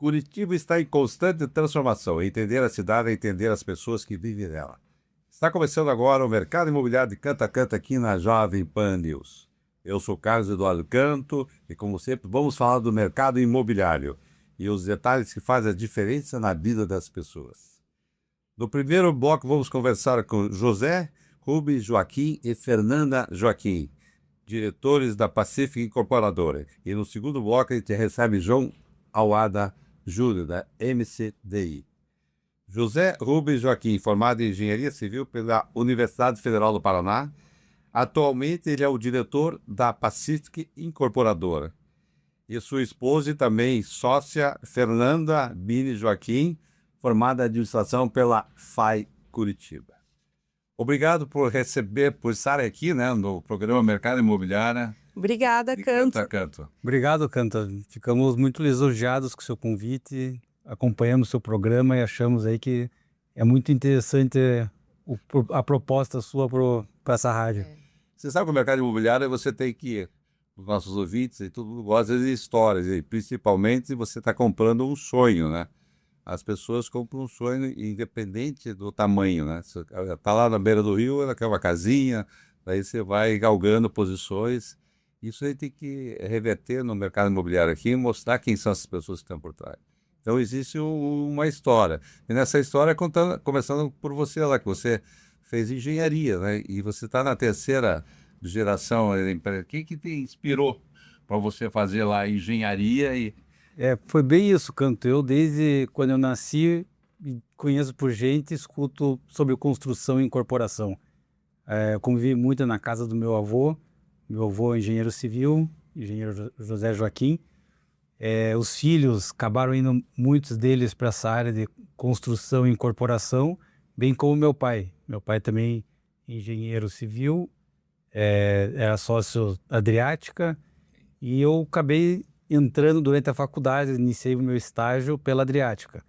Curitiba está em constante transformação. Entender a cidade é entender as pessoas que vivem nela. Está começando agora o Mercado Imobiliário de Canta a Canta aqui na Jovem Pan News. Eu sou Carlos Eduardo Canto e, como sempre, vamos falar do mercado imobiliário e os detalhes que fazem a diferença na vida das pessoas. No primeiro bloco, vamos conversar com José Rubens Joaquim e Fernanda Joaquim, diretores da Pacific Incorporadora. E no segundo bloco, a gente recebe João Awada Júlio, da MCDI. José Rubens Joaquim, formado em Engenharia Civil pela Universidade Federal do Paraná. Atualmente, ele é o diretor da Pacific Incorporadora. E sua esposa e também sócia, Fernanda Bini Joaquim, formada em administração pela FAI Curitiba. Obrigado por estar aqui, né, no programa Mercado Imobiliário. Obrigada, Canto. Canto. Obrigado, Canto. Ficamos muito lisonjeados com o seu convite, acompanhamos o seu programa e achamos aí que é muito interessante a proposta sua para essa rádio. Você sabe que o mercado imobiliário você tem que, os nossos ouvintes e tudo gosta de histórias, e principalmente você está comprando um sonho, né? As pessoas compram um sonho independente do tamanho, né? Você está lá na beira do rio, ela quer uma casinha, daí você vai galgando posições. Isso aí tem que reverter no mercado imobiliário aqui e mostrar quem são as pessoas que estão por trás. Então existe uma história. E nessa história, começando por você lá, que você fez engenharia, né? E você está na terceira geração. O que te inspirou para você fazer lá engenharia? Foi bem isso, Canto. Eu, desde quando eu nasci, conheço por gente, escuto sobre construção e incorporação. Eu convivi muito na casa do meu avô. Meu avô é engenheiro civil, engenheiro José Joaquim. Os filhos acabaram indo, muitos deles, para essa área de construção e incorporação, bem como meu pai. Meu pai também engenheiro civil, era sócio Adriática, e eu acabei entrando durante a faculdade, iniciei o meu estágio pela Adriática.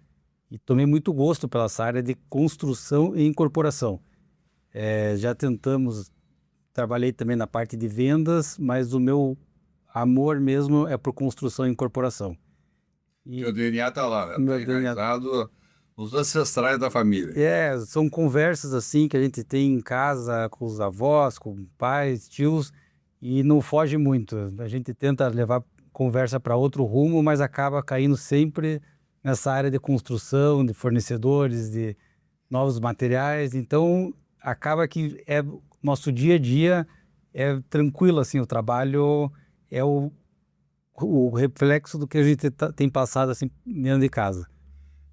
E tomei muito gosto pela essa área de construção e incorporação. Já trabalhei também na parte de vendas, mas o meu amor mesmo é por construção e incorporação. E o DNA está lá, né? Meu Tá DNA enraizado nos ancestrais da família. São conversas assim que a gente tem em casa com os avós, com pais, tios, e não foge muito. A gente tenta levar conversa para outro rumo, mas acaba caindo sempre nessa área de construção, de fornecedores, de novos materiais. Então, acaba que nosso dia a dia é tranquilo, assim, o trabalho é o reflexo do que a gente tem passado, assim, dentro de casa.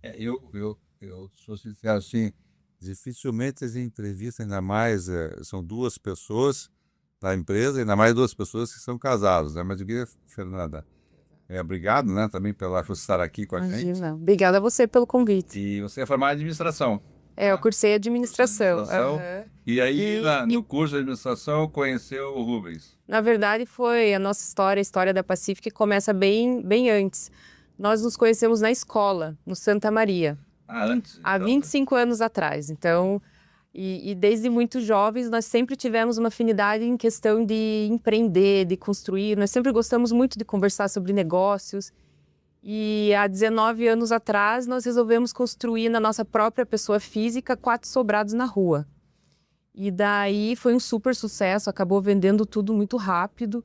Eu sou sincero, assim, dificilmente as entrevistas, ainda mais, são duas pessoas da empresa, ainda mais duas pessoas que são casadas, né? Mas eu queria, Fernanda, obrigado, né, também por estar aqui com a gente. Imagina. Obrigada a você pelo convite. E você é formada em administração. Eu cursei administração. Administração. E aí, no curso de administração, conheceu o Rubens. Na verdade, foi a nossa história, a história da Pacific, que começa bem, bem antes. Nós nos conhecemos na escola, no Santa Maria. Antes? Há 25 anos atrás. Então, e desde muito jovens, nós sempre tivemos uma afinidade em questão de empreender, de construir. Nós sempre gostamos muito de conversar sobre negócios. E há 19 anos atrás, nós resolvemos construir na nossa própria pessoa física 4 sobrados na rua. E daí foi um super sucesso, acabou vendendo tudo muito rápido.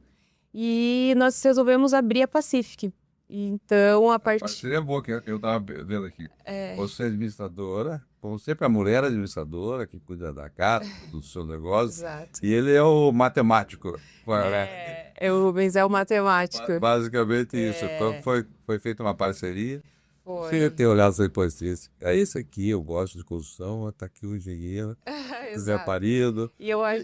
E nós resolvemos abrir a Pacific. Então, a partir... Seria boa, que eu estava vendo aqui. Você é administradora, como sempre a mulher administradora, que cuida da casa, do seu negócio. Exato. E ele é o matemático. O Rubens é o matemático. Basicamente isso. Então foi feita uma parceria. Foi. Você tem olhado depois disso. É isso aqui, eu gosto de construção, está aqui o engenheiro, Zé Parido,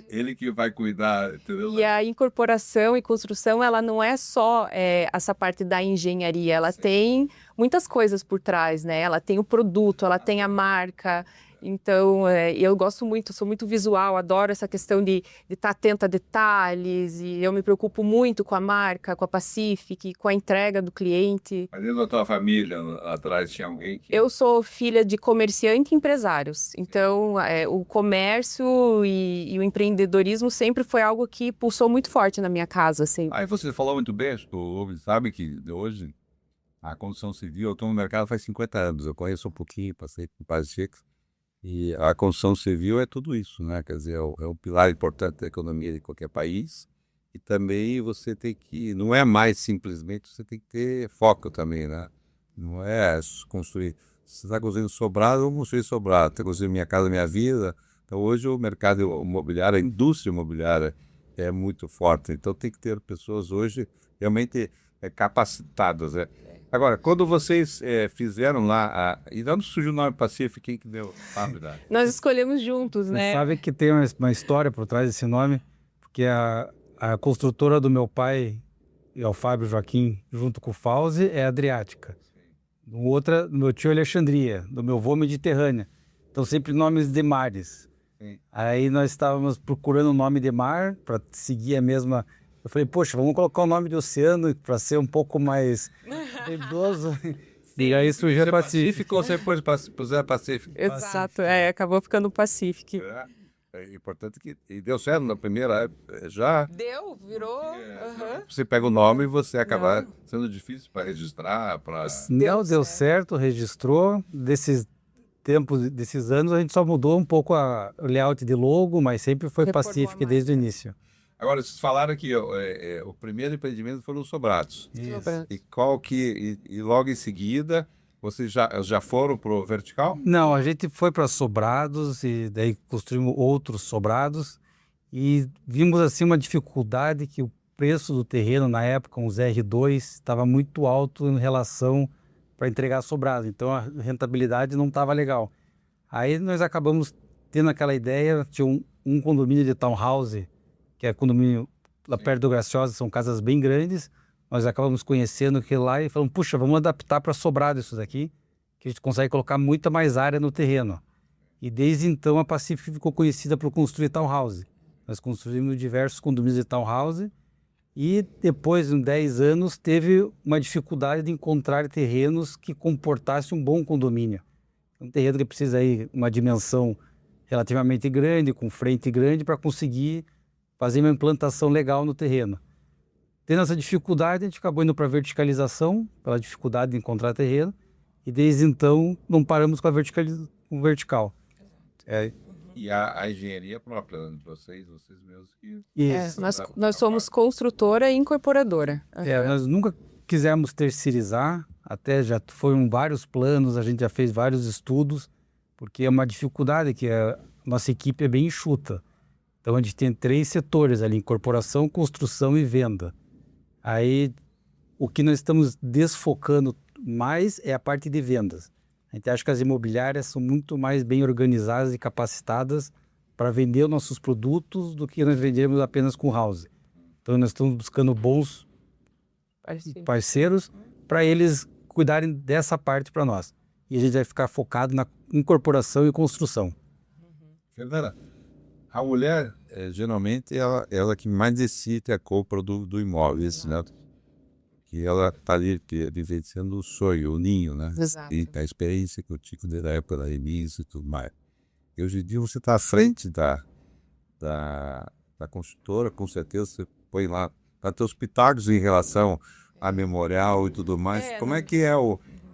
ele que vai cuidar, entendeu? E a incorporação e construção, ela não é só essa parte da engenharia, ela tem muitas coisas por trás, né? Ela tem o produto, ela tem a marca. Então, eu gosto muito, sou muito visual, adoro essa questão de estar atenta a detalhes, e eu me preocupo muito com a marca, com a Pacific, com a entrega do cliente. Mas dentro da tua família, lá atrás, tinha alguém que... Eu sou filha de comerciante e empresários, então o comércio e o empreendedorismo sempre foi algo que pulsou muito forte na minha casa. Assim. Aí você falou muito bem, acho que o Rubens sabe que hoje A construção civil, eu estou no mercado faz 50 anos, eu conheço um pouquinho, passei por vários ciclos, e a construção civil é tudo isso, né? Quer dizer, é um pilar importante da economia de qualquer país, e também você tem que, não é mais simplesmente, você tem que ter foco também, né? Não é construir, você está construindo sobrado, eu vou construir sobrado, está construindo Minha Casa Minha Vida. Então hoje o mercado imobiliário, a indústria imobiliária é muito forte, então tem que ter pessoas hoje realmente capacitadas, né? Agora, quando vocês fizeram lá, e de onde surgiu o nome Pacific, quem que deu a habilidade? Nós escolhemos juntos, Você né? sabe que tem uma história por trás desse nome, porque a construtora do meu pai, e o Fábio Joaquim, junto com o Fauzi, é Adriática. Outra, do meu tio, Alexandria, do meu avô, Mediterrânea. Então, sempre nomes de mares. Sim. Aí nós estávamos procurando um nome de mar para seguir a mesma. Eu falei, poxa, vamos colocar o nome de oceano para ser um pouco mais idoso. E aí surgiu o Pacífico. Ou você puser Pacific? Exato, acabou ficando Pacific. É importante que... E deu certo na primeira época, já... Deu, virou. Você pega o nome e você acaba sendo difícil para registrar, para... Não deu certo, registrou. Desses tempos, desses anos, a gente só mudou um pouco o layout de logo, mas sempre foi Reformou Pacific a desde o início. Agora, vocês falaram que o primeiro empreendimento foram os sobrados. Isso. E qual que... E logo em seguida, vocês já foram pro vertical? Não, a gente foi para sobrados e daí construímos outros sobrados e vimos assim uma dificuldade que o preço do terreno na época, uns R2, estava muito alto em relação para entregar sobrado. Então a rentabilidade não estava legal. Aí nós acabamos tendo aquela ideia, tinha um condomínio de townhouse, que é condomínio lá perto do Graciosa, são casas bem grandes. Nós acabamos conhecendo aquilo lá e falamos, puxa, vamos adaptar para sobrado isso daqui, que a gente consegue colocar muita mais área no terreno. E desde então a Pacific ficou conhecida por construir townhouse. Nós construímos diversos condomínios de townhouse e depois, em 10 anos, teve uma dificuldade de encontrar terrenos que comportassem um bom condomínio. Um terreno que precisa aí uma dimensão relativamente grande, com frente grande, para conseguir fazer uma implantação legal no terreno. Tendo essa dificuldade, a gente acabou indo para a verticalização, pela dificuldade de encontrar terreno, e desde então não paramos com a vertical. E a engenharia própria de vocês mesmos que... Isso. Nós somos construtora e incorporadora. Nós nunca quisemos terceirizar, até já foram vários planos, a gente já fez vários estudos, porque é uma dificuldade que a nossa equipe é bem enxuta. Então a gente tem 3 setores ali, incorporação, construção e venda. Aí o que nós estamos desfocando mais é a parte de vendas. A gente acha que as imobiliárias são muito mais bem organizadas e capacitadas para vender os nossos produtos do que nós vendermos apenas com house. Então nós estamos buscando bons parceiros para eles cuidarem dessa parte para nós. E a gente vai ficar focado na incorporação e construção. Fernanda, a mulher, geralmente, ela que mais decide a compra do imóvel, né? Que ela está ali vivenciando o sonho, o ninho, né? Exato. E a experiência que eu tive desde a época da Elise e tudo mais. E hoje em dia você está à frente da construtora, com certeza você põe lá até os pitacos em relação a memorial e tudo mais. Como é que é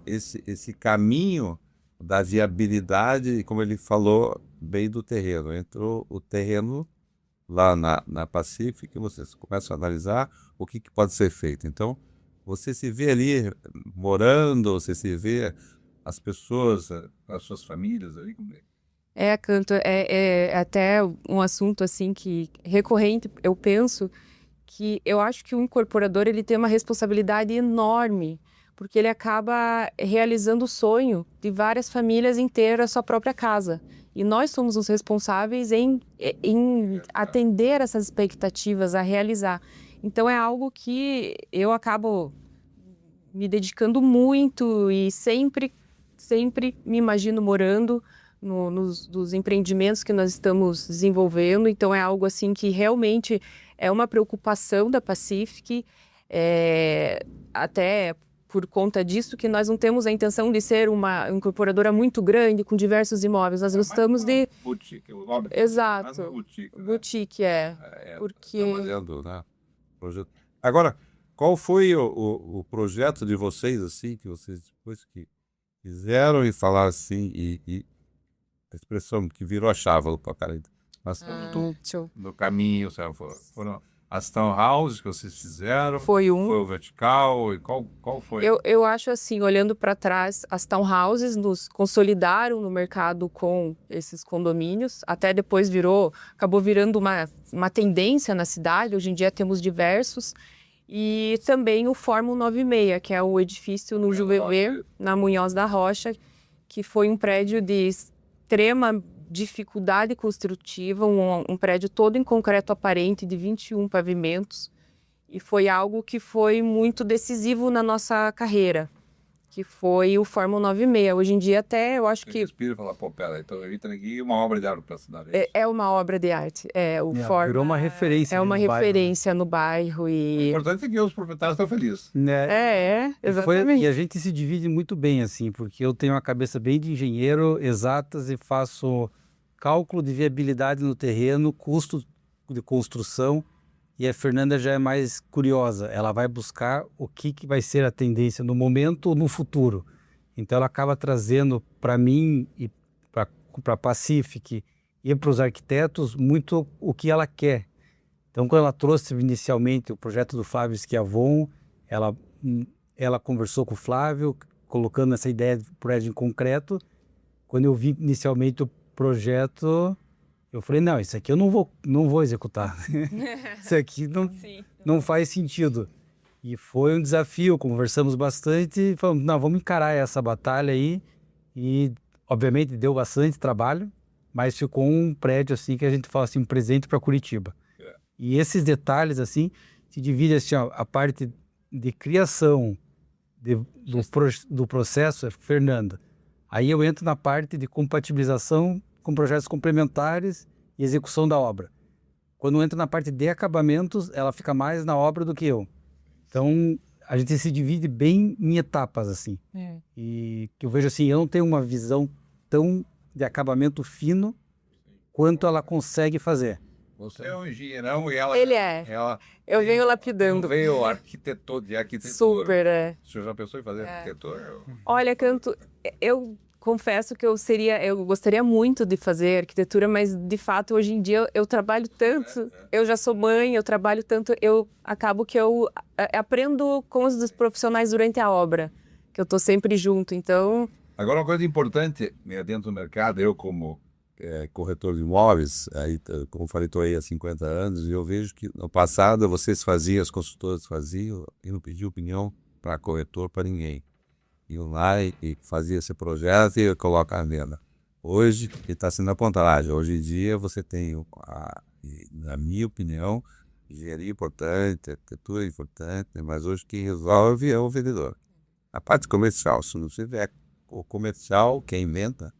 esse caminho da viabilidade, como ele falou, bem do terreno? Entrou o terreno lá na Pacific, vocês começam a analisar o que pode ser feito. Então, você se vê ali morando, você se vê as pessoas, as suas famílias ali? Canto, é até um assunto assim que recorrente, eu penso que eu acho que o incorporador ele tem uma responsabilidade enorme, porque ele acaba realizando o sonho de várias famílias em ter a sua própria casa. E nós somos os responsáveis em atender essas expectativas, a realizar. Então é algo que eu acabo me dedicando muito e sempre me imagino morando nos empreendimentos que nós estamos desenvolvendo. Então é algo assim que realmente é uma preocupação da Pacific, até por conta disso que nós não temos a intenção de ser uma incorporadora muito grande com diversos imóveis. Nós gostamos de... Boutique, o nome. Exato. Boutique, né? Boutique, porque... Trabalhando, né? Projeto. Agora, Qual foi o projeto de vocês, assim, que vocês depois que fizeram e falaram assim, e a expressão que virou a chave para cara, nós estamos Deixa eu- no caminho, sabe? Foram as townhouses que vocês fizeram, Foi um. foi o vertical, e qual foi? Eu acho assim, olhando para trás, as townhouses nos consolidaram no mercado com esses condomínios. Até depois acabou virando uma tendência na cidade. Hoje em dia temos diversos. E também o Fórmula 96, que é o edifício no Juveler, na Munhoz da Rocha, que foi um prédio de extrema dificuldade construtiva, um prédio todo em concreto aparente de 21 pavimentos. E foi algo que foi muito decisivo na nossa carreira, que foi o Fórmula 96. Hoje em dia até eu acho que Respira e fala, pô, pera, então eu entrei aqui uma obra de arte para a cidade. é uma obra de arte. O Fórmula Virou uma referência. é uma no bairro, né? referência no bairro O e importante é que os proprietários estão felizes. Né? exatamente. E a gente se divide muito bem, assim, porque eu tenho uma cabeça bem de engenheiro, exatas, e faço cálculo de viabilidade no terreno, custo de construção, e a Fernanda já é mais curiosa, ela vai buscar o que vai ser a tendência no momento ou no futuro. Então ela acaba trazendo para mim e para a Pacific e para os arquitetos muito o que ela quer. Então quando ela trouxe inicialmente o projeto do Flávio Schiavon, ela conversou com o Flávio, colocando essa ideia de prédio em concreto. Quando eu vi inicialmente o projeto, eu falei, não, isso aqui eu não vou executar. Isso aqui não faz sentido. E foi um desafio, conversamos bastante e falamos, não, vamos encarar essa batalha aí. E, obviamente, deu bastante trabalho, mas ficou um prédio, assim, que a gente fala assim, um presente para Curitiba. E esses detalhes, assim, se divide, assim, ó, a parte de criação do processo é Fernanda. Aí eu entro na parte de compatibilização com projetos complementares e execução da obra. Quando eu entro na parte de acabamentos, ela fica mais na obra do que eu. Então, a gente se divide bem em etapas, assim. E que eu vejo assim, eu não tenho uma visão tão de acabamento fino quanto ela consegue fazer. Você é um engenheirão e ela... Ele é. Eu venho lapidando. Veio arquitetor de arquitetura. Super, O senhor já pensou em fazer arquitetura? Olha, Canto, eu confesso que eu gostaria muito de fazer arquitetura, mas de fato hoje em dia eu trabalho tanto, eu já sou mãe, eu trabalho tanto, eu acabo que eu aprendo com os profissionais durante a obra, que eu estou sempre junto, então... Agora, uma coisa importante dentro do mercado, eu como corretor de imóveis, aí, como falei, estou aí há 50 anos, e eu vejo que no passado vocês faziam, as consultoras faziam, e não pediam opinião para corretor, para ninguém. Iam lá e fazia esse projeto e coloca à venda. Hoje, está sendo a pontalagem. Hoje em dia, você tem, na minha opinião, engenharia importante, arquitetura importante, mas hoje quem resolve é o vendedor. A parte comercial, se não tiver o comercial, quem inventa,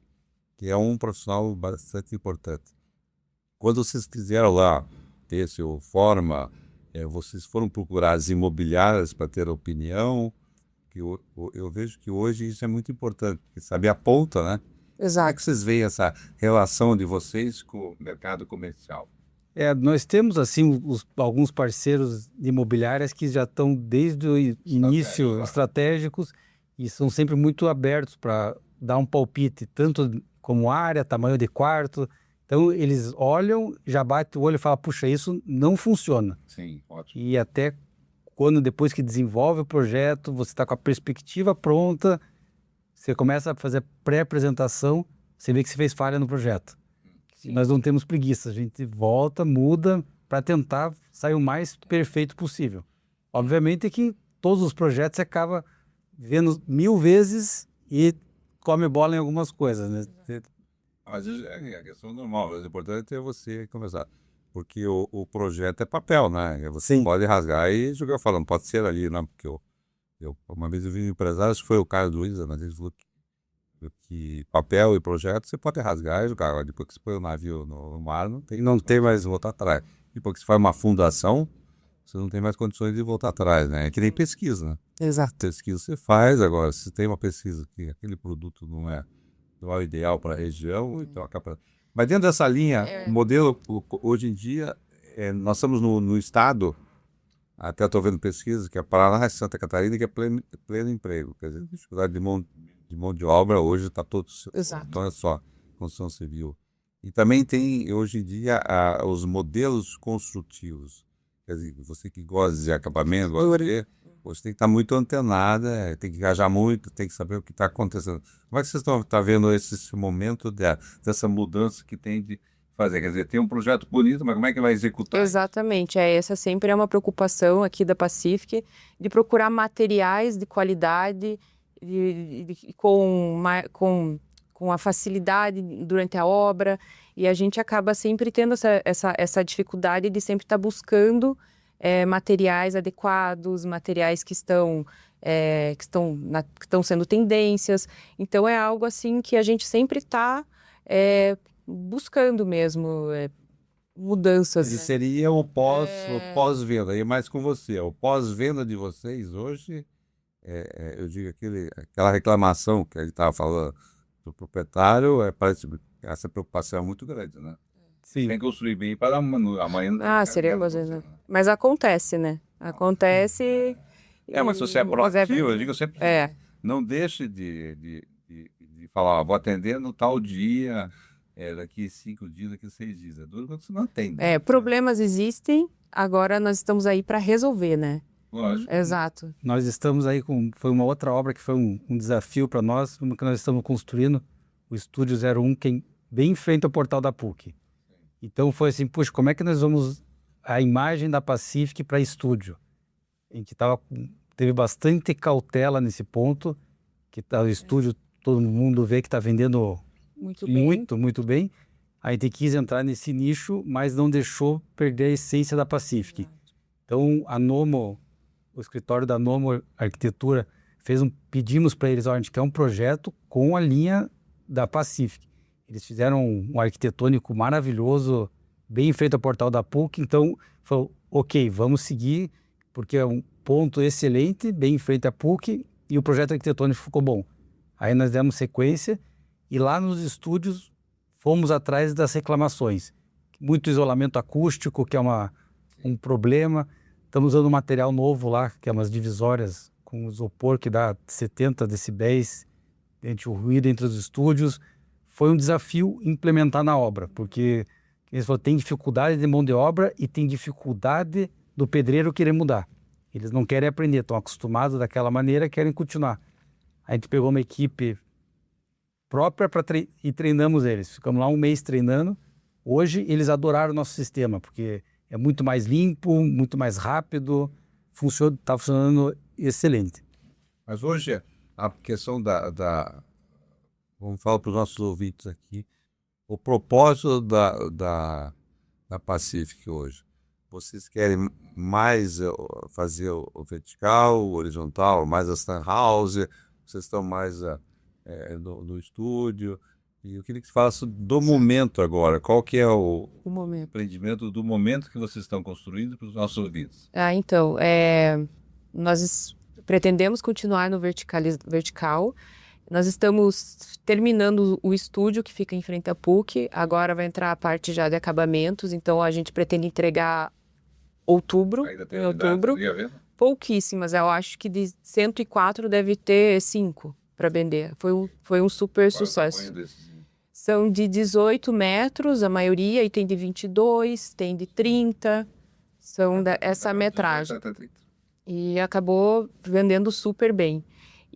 que é um profissional bastante importante. Quando vocês quiseram lá ter seu forma, vocês foram procurar as imobiliárias para ter opinião. Eu vejo que hoje isso é muito importante, porque saber a ponta, né? Exato. Como é que vocês veem essa relação de vocês com o mercado comercial? Nós temos, assim, alguns parceiros de imobiliárias que já estão desde o início estratégicos e são sempre muito abertos para dar um palpite, tanto como área, tamanho de quarto. Então, eles olham, já batem o olho e falam, puxa, isso não funciona. Sim, ótimo. E até quando depois que desenvolve o projeto, você está com a perspectiva pronta, você começa a fazer pré-apresentação, você vê que você fez falha no projeto. Sim. Nós não temos preguiça, a gente volta, muda para tentar sair o mais perfeito possível. Obviamente que todos os projetos você acaba vendo 1000 vezes e come bola em algumas coisas, né? Mas é a questão normal, o importante é você conversar. Porque o projeto é papel, né? Você pode rasgar e jogar falando, pode ser ali, não, porque uma vez eu vi um empresário, acho que foi o Caio Luiz, mas ele falou que papel e projeto você pode rasgar e jogar. Depois que você põe o navio no mar, não tem mais voltar atrás. Depois que você faz uma fundação, você não tem mais condições de voltar atrás, né? É que nem pesquisa, né? Exato. Pesquisa você faz, agora, se tem uma pesquisa que aquele produto não é o ideal para a região, então acaba... Mas dentro dessa linha, modelo, hoje em dia, nós estamos no estado Até estou vendo pesquisa que é Paraná e Santa Catarina, que é pleno emprego. Quer dizer, a dificuldade de mão de obra hoje está todo. Exato. Então é só construção civil. E também tem, hoje em dia, os modelos construtivos. Quer dizer, você que gosta de acabamento, gosta de ver, você tem que estar muito antenada, tem que engajar muito, tem que saber o que está acontecendo. Como é que vocês estão vendo esse momento dessa mudança que tem de fazer? Quer dizer, tem um projeto bonito, mas como é que vai executar? Exatamente, essa sempre é uma preocupação aqui da Pacific, de procurar materiais de qualidade, com a facilidade durante a obra, e a gente acaba sempre tendo essa dificuldade de sempre estar buscando materiais adequados, materiais que estão sendo tendências. Então é algo assim que a gente sempre está buscando mesmo mudanças. E seria o pós-venda, e mais com você. O pós-venda de vocês hoje, eu digo aquela reclamação que ele estava falando do proprietário, parece essa preocupação é muito grande, né? Sim. Tem que construir bem para amanhã. Seria coisa, mas acontece, né? Acontece. Mas se você é proativo, eu digo sempre, não deixe de falar, vou atender no tal dia, daqui 5 dias, daqui 6 dias. É duro quando você não atende. Problemas existem, agora nós estamos aí para resolver, né? Lógico. Exato. Nós estamos aí foi uma outra obra que foi um desafio para nós, uma que nós estamos construindo, o Estúdio 01, que é bem em frente ao portal da PUC. Então foi assim, puxa, como é que nós vamos a imagem da Pacific para estúdio? A gente teve bastante cautela nesse ponto, que o estúdio, todo mundo vê que está vendendo muito bem. A gente quis entrar nesse nicho, mas não deixou perder a essência da Pacific. Então a Nomo, o escritório da Nomo Arquitetura, pedimos para eles, a gente quer um projeto com a linha da Pacific. Eles fizeram um arquitetônico maravilhoso, bem em frente ao portal da PUC, então falou, ok, vamos seguir, porque é um ponto excelente, bem em frente à PUC, e o projeto arquitetônico ficou bom. Aí nós demos sequência, e lá nos estúdios fomos atrás das reclamações. Muito isolamento acústico, que é um problema. Estamos usando um material novo lá, que é umas divisórias com isopor, que dá 70 decibéis entre o ruído entre os estúdios. Foi um desafio implementar na obra, porque eles falaram, tem dificuldade de mão de obra e tem dificuldade do pedreiro querer mudar. Eles não querem aprender, estão acostumados daquela maneira, querem continuar. A gente pegou uma equipe própria e treinamos eles. Ficamos lá um mês treinando. Hoje eles adoraram o nosso sistema, porque é muito mais limpo, muito mais rápido, está funcionando excelente. Mas hoje a questão vamos falar para os nossos ouvintes aqui, o propósito da Pacific hoje. Vocês querem mais fazer o vertical, o horizontal, mais a stand house, vocês estão mais no estúdio. E eu queria que você falasse do momento agora. Qual que é o empreendimento do momento que vocês estão construindo para os nossos ouvintes? Então, nós pretendemos continuar no vertical. Nós estamos terminando o estúdio que fica em frente à PUC. Agora vai entrar a parte já de acabamentos. Então a gente pretende entregar em outubro. Pouquíssimas. Eu acho que de 104 deve ter 5 para vender. Foi um super sucesso. São de 18 metros, a maioria, e tem de 22, tem de 30. São essa metragem. E acabou vendendo super bem.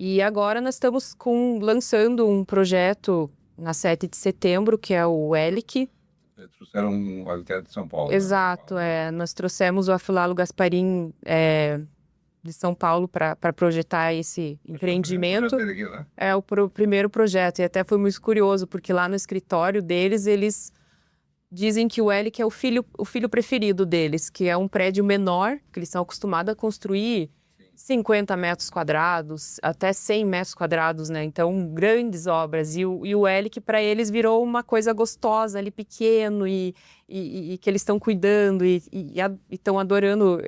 E agora nós estamos lançando um projeto na 7 de setembro, que é o Helic. Trouxeram um arquiteto de São Paulo. Exato, nós trouxemos o Afilalo Gasparim de São Paulo para projetar esse empreendimento. É o primeiro projeto, e até foi muito curioso, porque lá no escritório deles, eles dizem que o Helic é o filho preferido deles, que é um prédio menor, que eles estão acostumados a construir 50 metros quadrados, até 100 metros quadrados, né? Então, grandes obras. E o Helic, para eles, virou uma coisa gostosa ali, pequeno, e que eles estão cuidando e estão adorando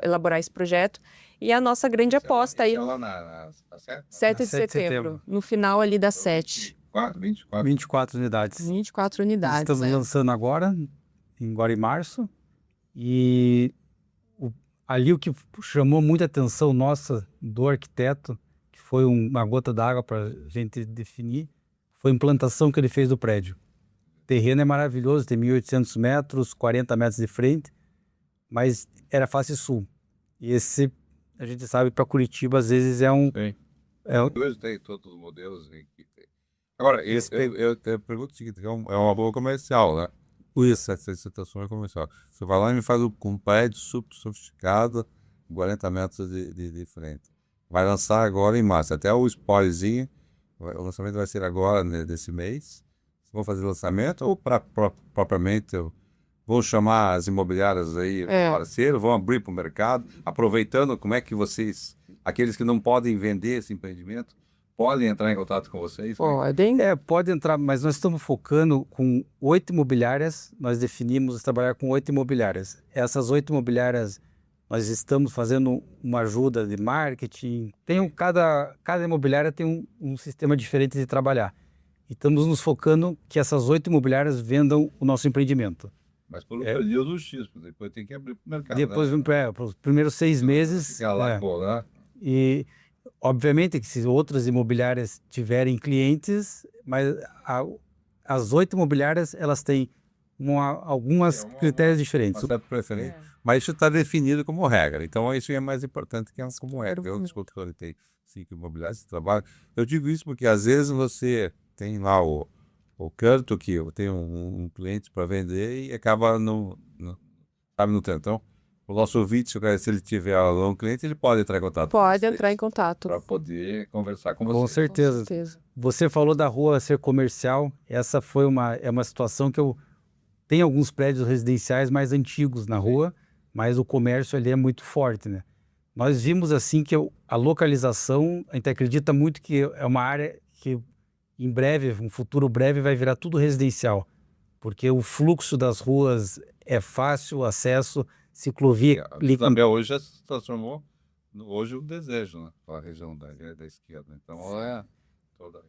elaborar esse projeto. E a nossa grande aposta aí... lá na 7 de setembro, no final ali da 7. 24 unidades. 24 unidades. Estamos lançando agora, em março, e ali o que chamou muita atenção nossa, do arquiteto, que foi uma gota d'água para a gente definir, foi a implantação que ele fez do prédio. O terreno é maravilhoso, tem 1.800 metros, 40 metros de frente, mas era face sul. E esse, a gente sabe, para Curitiba, às vezes é um... Sim. É um Hoje tem todos os modelos. Agora, eu pergunto o seguinte, é uma boa comercial, né? Essa situação é comercial. Você vai lá e me faz um prédio super sofisticado, 40 metros de frente. Vai lançar agora em março, até o spoilerzinho, o lançamento vai ser agora, né, desse mês. Vão fazer lançamento ou propriamente vão chamar as imobiliárias aí, parceiros, vão abrir para o mercado, aproveitando como é que vocês, aqueles que não podem vender esse empreendimento, podem entrar em contato com vocês? Podem. Pode entrar, mas nós estamos focando com 8 imobiliárias, nós definimos trabalhar com 8 imobiliárias. Essas 8 imobiliárias, nós estamos fazendo uma ajuda de marketing, cada imobiliária tem um sistema diferente de trabalhar. E estamos nos focando que essas 8 imobiliárias vendam o nosso empreendimento. Mas por um período X, depois tem que abrir para o mercado. Depois, para os primeiros 6 meses. Né? E, obviamente, que se outras imobiliárias tiverem clientes, mas as 8 imobiliárias, elas têm alguns critérios diferentes. Uma certa preferência. Mas isso está definido como regra. Então, isso é mais importante que como regra. Eu, desculpa, tem 5 imobiliários que trabalham. Eu digo isso porque, às vezes, você tem lá o canto que eu tenho um cliente para vender e acaba no tempo. Então, o nosso ouvinte, se ele tiver um cliente, ele pode entrar em contato. Pode entrar em contato. Para poder conversar com você. Com certeza. Você falou da rua ser comercial. Essa foi uma situação que eu tenho alguns prédios residenciais mais antigos na rua, mas o comércio ali é muito forte, né? Nós vimos assim que a localização, a gente acredita muito que é uma área que em breve, um futuro breve, vai virar tudo residencial, porque o fluxo das ruas é fácil, acesso, ciclovia... Também hoje já se transformou, hoje o desejo, né? A região da esquerda. Então, toda...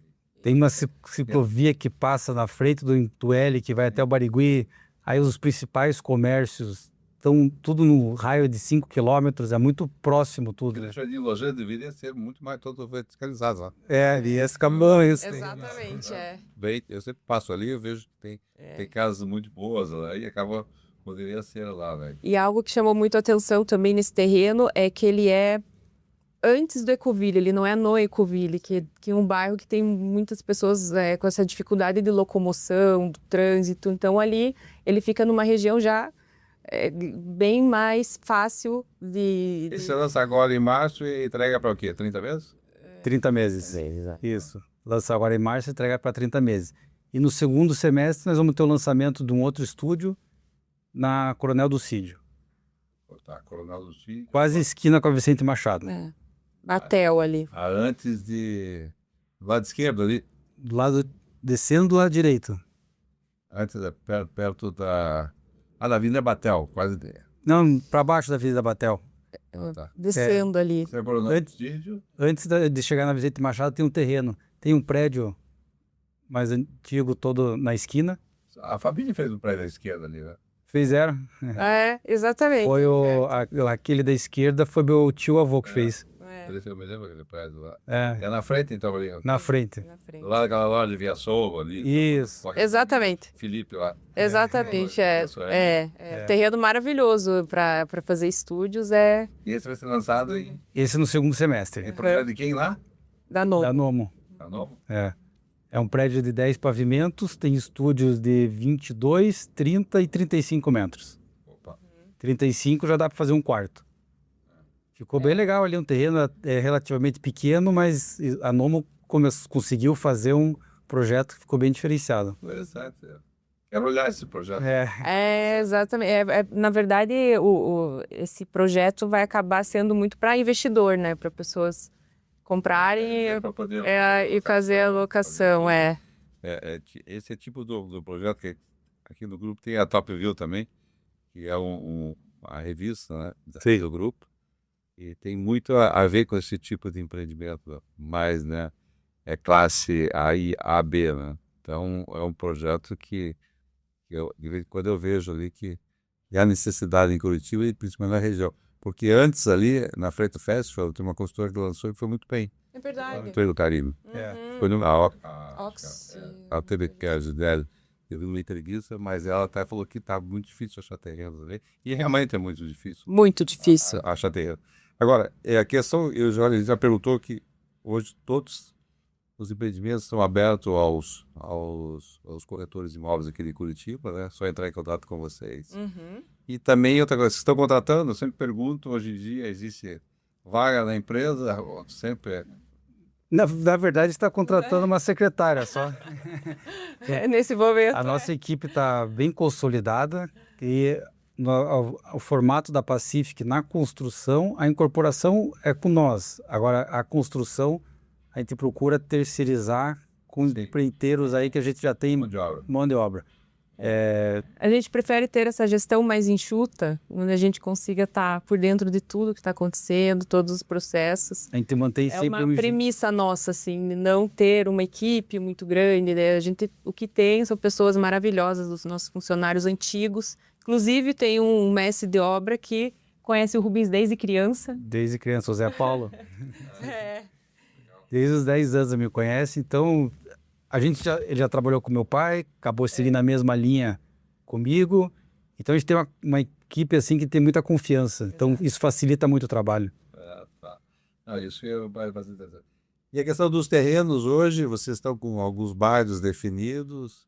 Tem uma ciclovia que passa na frente do L, que vai até o Barigui, aí os principais comércios estão tudo no raio de 5 quilômetros, é muito próximo tudo. O jardim Lojé deveria ser muito mais todo verticalizado lá. E esse caminhão, isso. Exatamente, Bem, eu sempre passo ali, eu vejo que tem casas muito boas lá e poderia ser lá, velho. E algo que chamou muito a atenção também nesse terreno é que ele é antes do Ecoville, ele não é no Ecoville, que é um bairro que tem muitas pessoas com essa dificuldade de locomoção, do trânsito. Então ali ele fica numa região já bem mais fácil de... E você lança agora em março e entrega para o quê? 30 meses? 30 meses. Isso. Lança agora em março e entrega para 30 meses. E no segundo semestre nós vamos ter o lançamento de um outro estúdio na Coronel Ducídio. Tá, Coronel Ducídio. Quase esquina com a Vicente Machado. Batel ali. Antes do lado esquerdo ali? Descendo do lado direito. Antes, perto da Avenida Batel, quase. Não, para baixo da Avenida Batel. Descendo ali. Você é Coronel Ducídio? Antes de chegar na Vicente Machado tem um terreno. Tem um prédio mais antigo todo na esquina. A Fabília fez um prédio à esquerda ali, né? Fizeram. Exatamente. Foi aquele da esquerda, foi meu tio-avô que fez. Eu me lembro aquele prédio lá. É na frente, então, ali. Na frente. Lá daquela loja de Viaçouva ali. Isso. Exatamente. Felipe lá. Exatamente, terreno maravilhoso para fazer estúdios, E esse vai ser lançado em... Esse no segundo semestre. É projeto de quem lá? Da Nomo. Da Nomo. Da Nomo? É um prédio de 10 pavimentos, tem estúdios de 22, 30 e 35 metros. 35 já dá para fazer um quarto. Ficou bem legal ali, um terreno relativamente pequeno, mas a Nomo conseguiu fazer um projeto que ficou bem diferenciado. Interessante. Quero olhar esse projeto. Exatamente. Na verdade, esse projeto vai acabar sendo muito para investidor, né? Para pessoas comprarem e fazer a locação. Esse é tipo do projeto que aqui no grupo tem a Top View também, que é a revista, né, do grupo. E tem muito a ver com esse tipo de empreendimento, mas, né, é classe A e AB, né? Então, é um projeto que de vez em quando eu vejo ali que há necessidade em Curitiba e principalmente na região. Porque antes ali, na Freight Festival, tem uma consultora que lançou e foi muito bem. É verdade. Foi do Caribe. Foi no, a TV que é a Gisele, eu vi uma entrevista, mas ela até falou que tá muito difícil achar terreno ali. E realmente é muito difícil Muito difícil. achar terreno. Agora, a questão, ele já perguntou que hoje todos os empreendimentos estão abertos aos corretores de imóveis aqui de Curitiba, né? Só entrar em contato com vocês. E também outra coisa, vocês estão contratando? Eu sempre pergunto, hoje em dia existe vaga na empresa? Sempre Na verdade, está contratando uma secretária só. Nesse momento. A nossa equipe está bem consolidada e o formato da Pacific na construção, a incorporação é com nós. Agora, a construção, a gente procura terceirizar com empreiteiros aí que a gente já tem mão de obra. A gente prefere ter essa gestão mais enxuta, onde a gente consiga estar por dentro de tudo que está acontecendo, todos os processos. A gente mantém sempre uma premissa nossa, assim, não ter uma equipe muito grande, né? O que tem são pessoas maravilhosas, os nossos funcionários antigos. Inclusive, tem um mestre de obra que conhece o Rubens desde criança. Desde criança, o Zé Paulo. Desde os 10 anos me conhece, então ele já trabalhou com meu pai, acabou seguindo a mesma linha comigo, então a gente tem uma equipe assim que tem muita confiança, então isso facilita muito o trabalho. Tá. Não, isso é bastante interessante. E a questão dos terrenos hoje, vocês estão com alguns bairros definidos,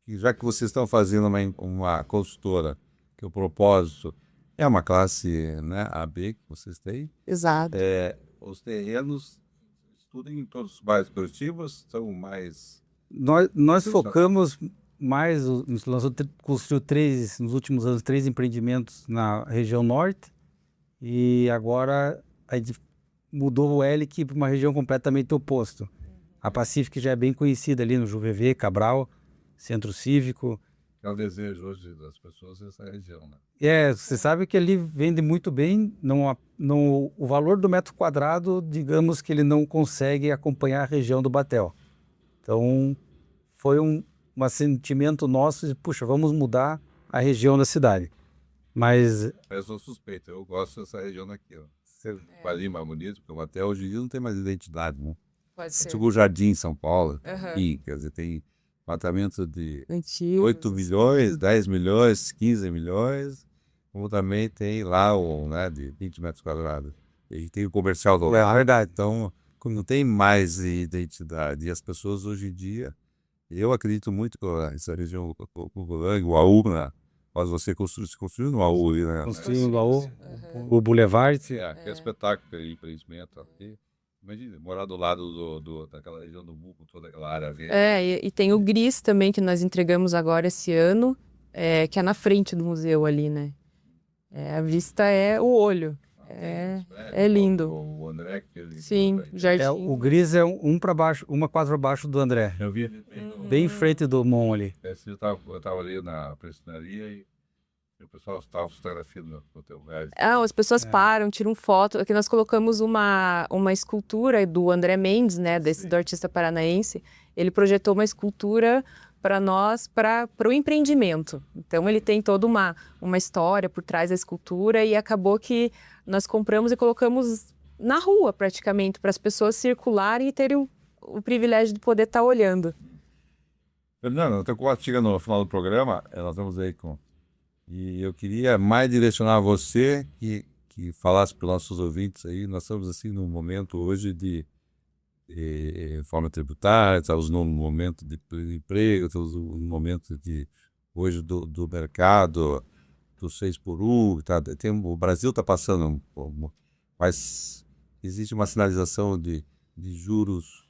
e já que vocês estão fazendo uma consultora, que o propósito é uma classe, né, AB que vocês têm, Exato. os terrenos, tudo em todos os bairros produtivos, são mais... Nós focamos mais, nós construímos nos últimos anos 3 empreendimentos na região norte e agora a gente mudou o Helic para uma região completamente oposta. A Pacific já é bem conhecida ali no Juvevê, Cabral, Centro Cívico. É o desejo hoje das pessoas essa região, né? Você sabe que ali vende muito bem, o valor do metro quadrado, digamos que ele não consegue acompanhar a região do Batel. Então, foi um sentimento nosso de, puxa, vamos mudar a região da cidade. Mas... Eu sou suspeito, eu gosto dessa região daqui, ó. Você vai ali mais bonito, porque o Batel hoje em dia não tem mais identidade, né? Pode ser. Tipo o Jardim em São Paulo, e, quer dizer, tem apartamento de 8 milhões, 10 milhões, 15 milhões, como também tem lá né, de 20 metros quadrados. E tem o comercial do lado. É verdade. Então, não tem mais identidade. E as pessoas hoje em dia, eu acredito muito que essa região, o AU, né? Mas você construiu no AU ali, né? Construiu no AU, o Boulevard. Que espetáculo, empreendimento aqui. Imagina, morar do lado daquela região do Buco, toda aquela área verde. E tem o Gris também, que nós entregamos agora esse ano, que é na frente do museu ali, né? A vista é o olho. É lindo. O André, que sim, jardim. O Gris é uma quadra abaixo do André. Eu vi. Bem em frente do Mon ali. Eu tava ali na prestinaria e o pessoal estava fotografando no teu lugar. As pessoas param, tiram foto. Aqui nós colocamos uma escultura do André Mendes, né, do artista paranaense. Ele projetou uma escultura para nós, para o empreendimento. Então, ele tem toda uma história por trás da escultura e acabou que nós compramos e colocamos na rua, praticamente, para as pessoas circularem e terem o privilégio de poder estar olhando. Fernando, até quase chegando no final do programa, nós estamos aí com... E eu queria mais direcionar você que falasse para os nossos ouvintes aí. Nós estamos assim num momento hoje de reforma tributária, estamos num momento de emprego, estamos num momento hoje do mercado do 6x1, o Brasil está passando, mas existe uma sinalização de juros,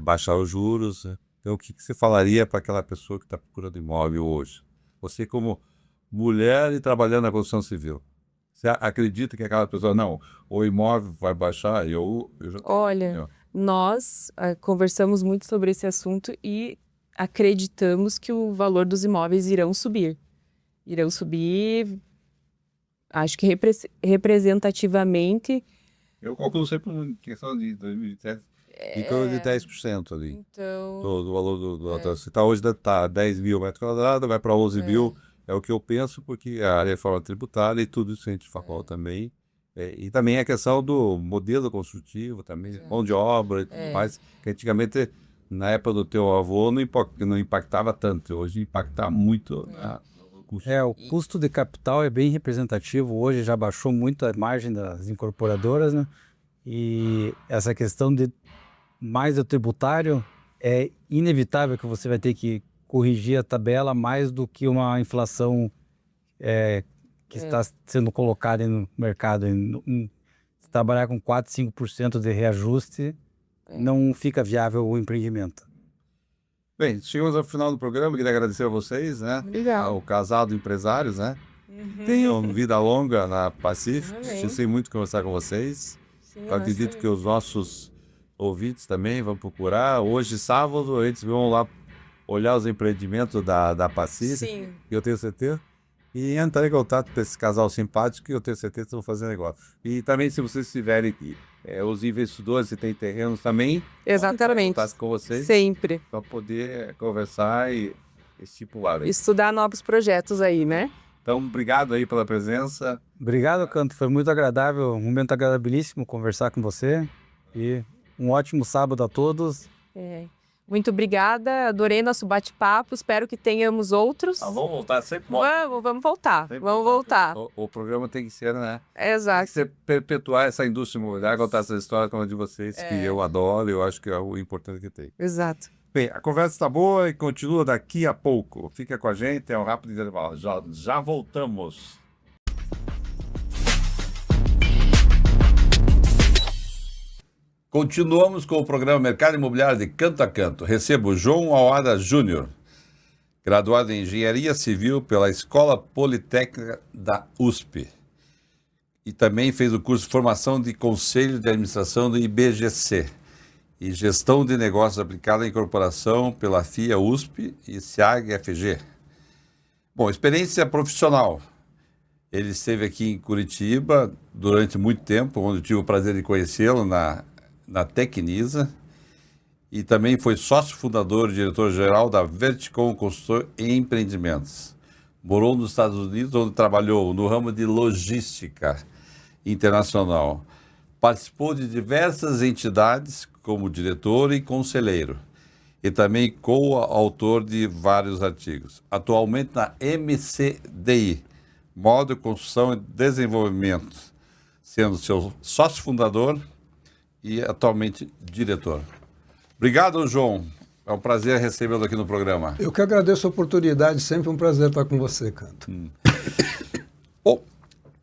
baixar os juros. Então, o que você falaria para aquela pessoa que está procurando imóvel hoje? Você como mulher e trabalhando na construção civil, você acredita que aquela pessoa, não, o imóvel vai baixar? Olha, nós conversamos muito sobre esse assunto e acreditamos que o valor dos imóveis irão subir. Irão subir, acho que representativamente. Eu calculo sempre em questão de 2007, em torno de 10% ali. Então... Do valor do você está hoje, está 10 mil metros quadrados, vai para 11 mil, É o que eu penso, porque a reforma tributária e tudo isso a gente falou também. E também a questão do modelo construtivo, também, mão de obra e tudo mais, que antigamente, na época do teu avô, não impactava tanto. Hoje impacta muito no custo. O custo de capital é bem representativo. Hoje já baixou muito a margem das incorporadoras, né? E essa questão de mais do tributário é inevitável que você vai ter que corrigir a tabela mais do que uma inflação que está sendo colocada no mercado. Se trabalhar com 4, 5% de reajuste, não fica viável o empreendimento. Bem, chegamos ao final do programa, queria agradecer a vocês, né? Legal. Ao casal de empresários, né? Tenham vida longa na Pacífico. Amém. Gostei muito de conversar com vocês. Sim, Eu acredito que os nossos ouvintes também vão procurar. Hoje, sábado, eles vão lá olhar os empreendimentos da Pacífico, Sim. que eu tenho certeza. E entrar em contato com esse casal simpático, que eu tenho certeza que vão fazer negócio. E também, se vocês tiverem aqui, os investidores que têm terrenos também, Exatamente. contato com vocês Sempre. para poder conversar e estipular. Aí. Estudar novos projetos aí, né? Então, obrigado aí pela presença. Obrigado, Canto. Foi muito agradável, um momento agradabilíssimo conversar com você. E um ótimo sábado a todos. Muito obrigada, adorei nosso bate-papo, espero que tenhamos outros. Vamos voltar sempre. Vamos voltar, vamos voltar. O programa tem que ser, né? Exato. Tem que ser perpetuar essa indústria imobiliária, contar essa história como a de vocês, que eu adoro, eu acho que é o importante que tem. Exato. Bem, a conversa está boa e continua daqui a pouco. Fica com a gente, é um rápido intervalo. Já voltamos. Continuamos com o programa Mercado Imobiliário de Canto a Canto. Recebo João Awada Júnior, graduado em Engenharia Civil pela Escola Politécnica da USP. E também fez o curso de Formação de Conselho de Administração do IBGC e Gestão de Negócios aplicada à Incorporação pela FIA USP e SEAG-FG. Bom, experiência profissional. Ele esteve aqui em Curitiba durante muito tempo, onde eu tive o prazer de conhecê-lo na Tecnisa, e também foi sócio fundador e diretor-geral da Verticom Consultor em Empreendimentos. Morou nos Estados Unidos, onde trabalhou no ramo de logística internacional. Participou de diversas entidades como diretor e conselheiro, e também coautor de vários artigos. Atualmente na MCDI, Modo Construção e Desenvolvimento, sendo seu sócio fundador e atualmente diretor. Obrigado, João. É um prazer recebê-lo aqui no programa. Eu que agradeço a oportunidade, sempre um prazer estar com você, Canto. Bom,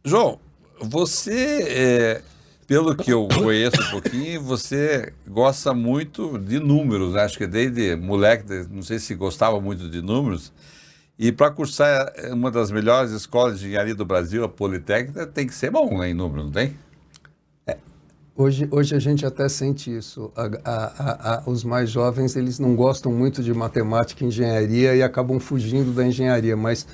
João, você, pelo que eu conheço um pouquinho, você gosta muito de números, né? Acho que desde moleque, não sei se gostava muito de números, e para cursar uma das melhores escolas de engenharia do Brasil, a Politécnica, tem que ser bom, né, em números, não tem? Hoje a gente até sente isso. Os mais jovens, eles não gostam muito de matemática e engenharia e acabam fugindo da engenharia, mas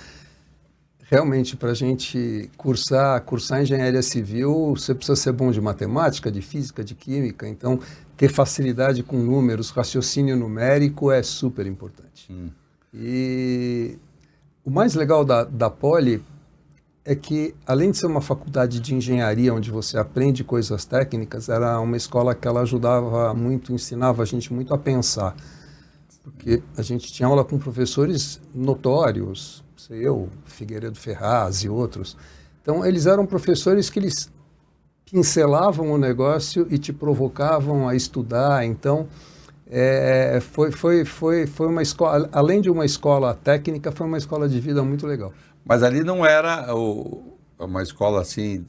realmente para a gente cursar engenharia civil, você precisa ser bom de matemática, de física, de química, então ter facilidade com números, raciocínio numérico é super importante. E o mais legal da Poli é que, além de ser uma faculdade de engenharia, onde você aprende coisas técnicas, era uma escola que ela ajudava muito, ensinava a gente muito a pensar. Porque a gente tinha aula com professores notórios, eu, Figueiredo Ferraz e outros. Então, eles eram professores que eles pincelavam o negócio e te provocavam a estudar. Então, foi uma escola, além de uma escola técnica, foi uma escola de vida muito legal. Mas ali não era uma escola assim,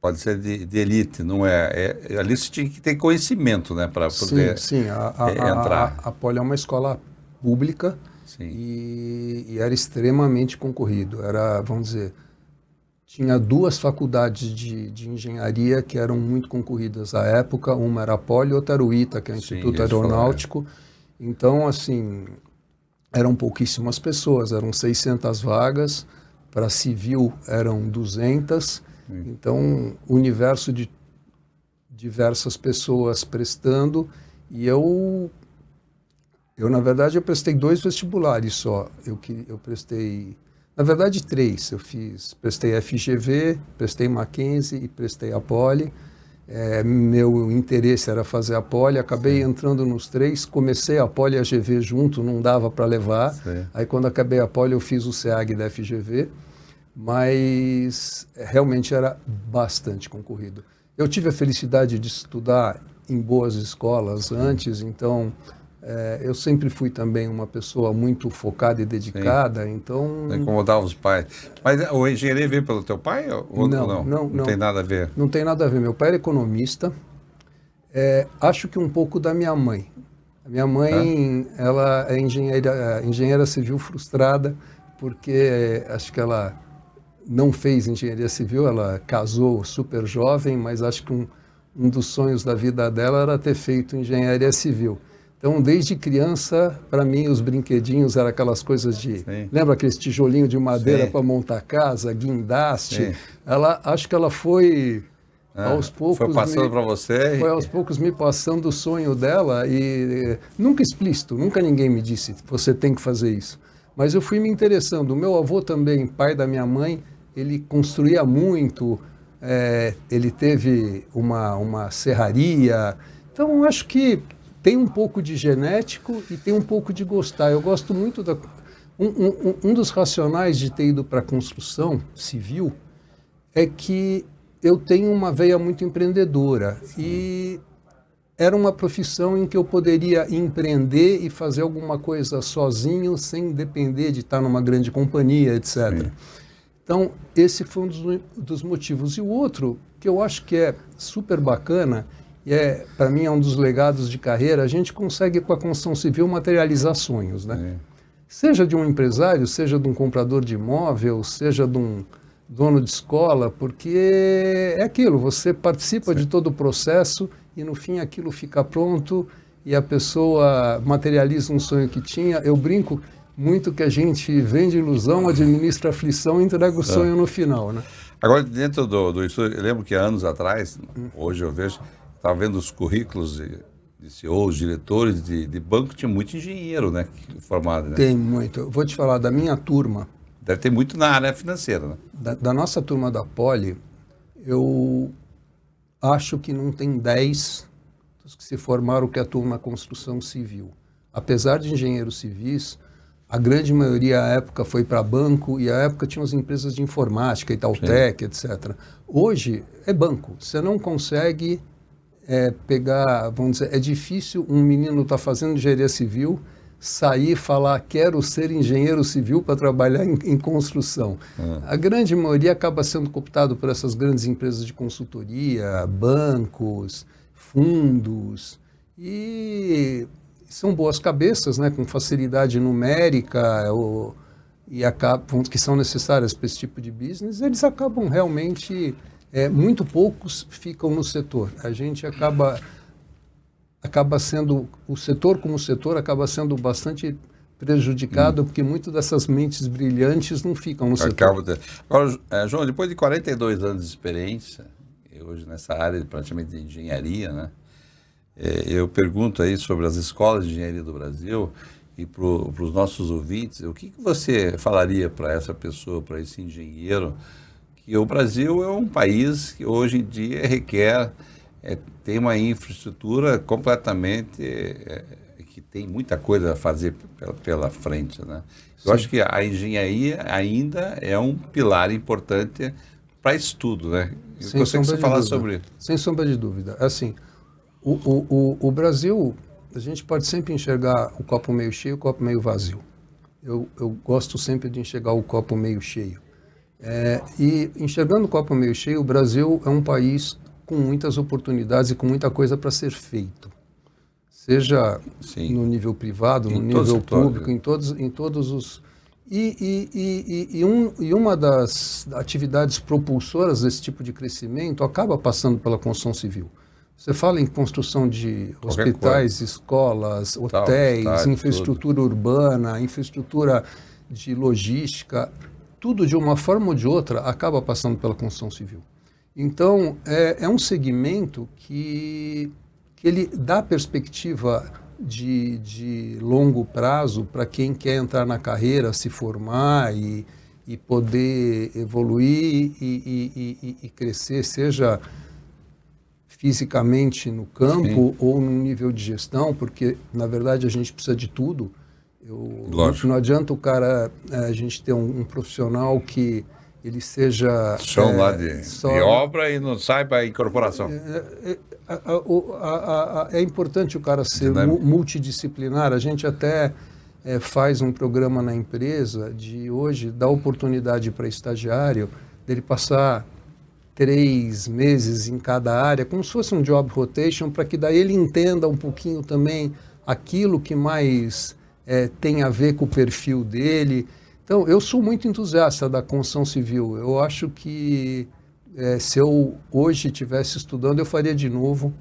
pode ser de elite, não é? Ali você tinha que ter conhecimento, né, para poder entrar. A Poli é uma escola pública e era extremamente concorrido. Era, vamos dizer, tinha duas faculdades de engenharia que eram muito concorridas à época. Uma era a Poli, outra era o ITA, que é o Instituto Aeronáutico. Então, assim, eram pouquíssimas pessoas, eram 600 vagas, para civil eram 200, então universo de diversas pessoas prestando, e eu na verdade, eu prestei 2 vestibulares só. Eu prestei, Na verdade, 3. Eu prestei FGV, prestei Mackenzie e prestei a Poli. Meu interesse era fazer a Poli, acabei entrando nos 3, comecei a Poli e a GV junto, não dava para levar. Sim. Aí quando acabei a Poli eu fiz o SEAG da FGV, mas realmente era bastante concorrido. Eu tive a felicidade de estudar em boas escolas antes, então eu sempre fui também uma pessoa muito focada e dedicada, então... Não incomodava os pais. Mas a engenharia veio pelo teu pai ou não? Não tem nada a ver? Não tem nada a ver. Meu pai era economista. Acho que um pouco da minha mãe. A minha mãe, ela é engenheira civil frustrada, porque acho que ela não fez engenharia civil, ela casou super jovem, mas acho que um dos sonhos da vida dela era ter feito engenharia civil. Então, desde criança, para mim, os brinquedinhos eram aquelas coisas de... Sim. Lembra aqueles tijolinhos de madeira para montar casa, guindaste? Acho que ela foi... aos poucos foi passando para você? Foi aos poucos me passando o sonho dela e nunca explícito, nunca ninguém me disse, você tem que fazer isso. Mas eu fui me interessando. O meu avô também, pai da minha mãe, ele construía muito, ele teve uma serraria. Então, acho que tem um pouco de genético e tem um pouco de gostar. Eu gosto muito um dos racionais de ter ido para a construção civil é que eu tenho uma veia muito empreendedora e era uma profissão em que eu poderia empreender e fazer alguma coisa sozinho, sem depender de estar numa grande companhia, etc. Sim. Então, esse foi um dos motivos. E o outro, que eu acho que é super bacana, e para mim é um dos legados de carreira, a gente consegue com a construção civil materializar sonhos, né? Seja de um empresário, seja de um comprador de imóvel, seja de um dono de escola, porque é aquilo, você participa de todo o processo e no fim aquilo fica pronto e a pessoa materializa um sonho que tinha. Eu brinco muito que a gente vende ilusão, administra aflição e entrega o sonho no final, né? Agora, dentro do estudo, eu lembro que há anos atrás, hoje eu vejo, estava vendo os currículos de CEOs, diretores de banco, tinha muito engenheiro, né, formado, né? Tem muito. Eu vou te falar da minha turma. Deve ter muito na área financeira, né? Da nossa turma da Poli, eu acho que não tem 10 dos que se formaram que atuam na construção civil. Apesar de engenheiros civis, a grande maioria, à época, foi para banco e, à época, tinha as empresas de informática, Itautec, etc. Hoje, é banco. Você não consegue pegar, vamos dizer, é difícil um menino estar fazendo engenharia civil, sair e falar, quero ser engenheiro civil para trabalhar em construção. A grande maioria acaba sendo cooptado por essas grandes empresas de consultoria, bancos, fundos, e são boas cabeças, né, com facilidade numérica, que são necessárias para esse tipo de business. Eles acabam realmente, muito poucos ficam no setor. A gente acaba sendo, o setor como setor acaba sendo bastante prejudicado, porque muitas dessas mentes brilhantes não ficam no setor. Agora, João, depois de 42 anos de experiência, hoje nessa área praticamente de engenharia, né, eu pergunto aí sobre as escolas de engenharia do Brasil e para os nossos ouvintes, o que você falaria para essa pessoa, para esse engenheiro, que o Brasil é um país que hoje em dia requer, tem uma infraestrutura completamente, que tem muita coisa a fazer pela frente, né? Eu acho que a engenharia ainda é um pilar importante para isso tudo, né? Eu gostaria que você falasse sobre isso. Sem sombra de dúvida. Assim, o Brasil, a gente pode sempre enxergar o copo meio cheio e o copo meio vazio. Eu gosto sempre de enxergar o copo meio cheio. E enxergando o copo meio cheio, o Brasil é um país com muitas oportunidades e com muita coisa para ser feito. Seja no nível privado, no nível público, em todos os... E uma das atividades propulsoras desse tipo de crescimento acaba passando pela construção civil. Você fala em construção de hospitais, escolas, hotéis, infraestrutura urbana, infraestrutura de logística, tudo de uma forma ou de outra acaba passando pela construção civil. Então, é um segmento que ele dá perspectiva de longo prazo para quem quer entrar na carreira, se formar e e poder evoluir e crescer, seja fisicamente no campo ou no nível de gestão, porque, na verdade, a gente precisa de tudo. Não adianta a gente ter um profissional que ele seja... Chão lá de obra e não saiba a incorporação. É importante o cara ser multidisciplinar. A gente até faz um programa na empresa de hoje dar oportunidade para estagiário dele passar 3 meses em cada área, como se fosse um job rotation, para que daí ele entenda um pouquinho também aquilo que mais tem a ver com o perfil dele. Então, eu sou muito entusiasta da construção civil. Eu acho que se eu hoje estivesse estudando, eu faria de novo.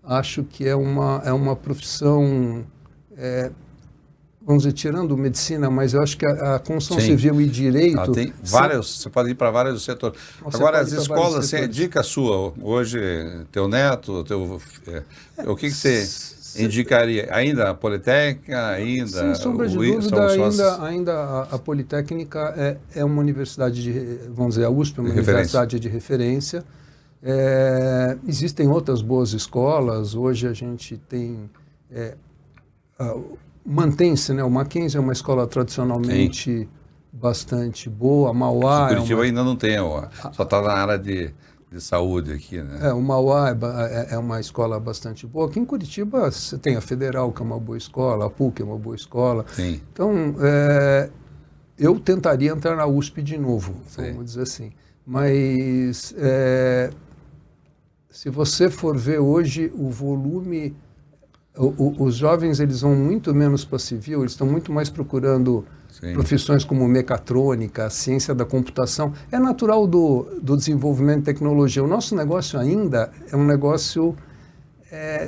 Acho que é uma profissão, vamos dizer, tirando medicina, mas eu acho que a construção civil e direito... tem vários, você pode ir para vários setores. Agora, as escolas, assim, dica sua, hoje, teu neto, o que você indicaria? Ainda a Politécnica? Sem sombra de dúvida, ainda a Politécnica é uma universidade, vamos dizer, a USP é uma universidade de referência. Existem outras boas escolas, hoje a gente tem... Mantém-se, né? O Mackenzie é uma escola tradicionalmente bastante boa, a Mauá... Curitiba ainda não tem, só está na área de saúde aqui, né? O Mauá é uma escola bastante boa. Aqui em Curitiba você tem a Federal, que é uma boa escola, a PUC é uma boa escola. Sim. Então, eu tentaria entrar na USP de novo, vamos dizer assim. Mas, se você for ver hoje o volume... Os jovens, eles vão muito menos para civil, eles estão muito mais procurando profissões como mecatrônica, ciência da computação. É natural do desenvolvimento de tecnologia. O nosso negócio ainda é um negócio,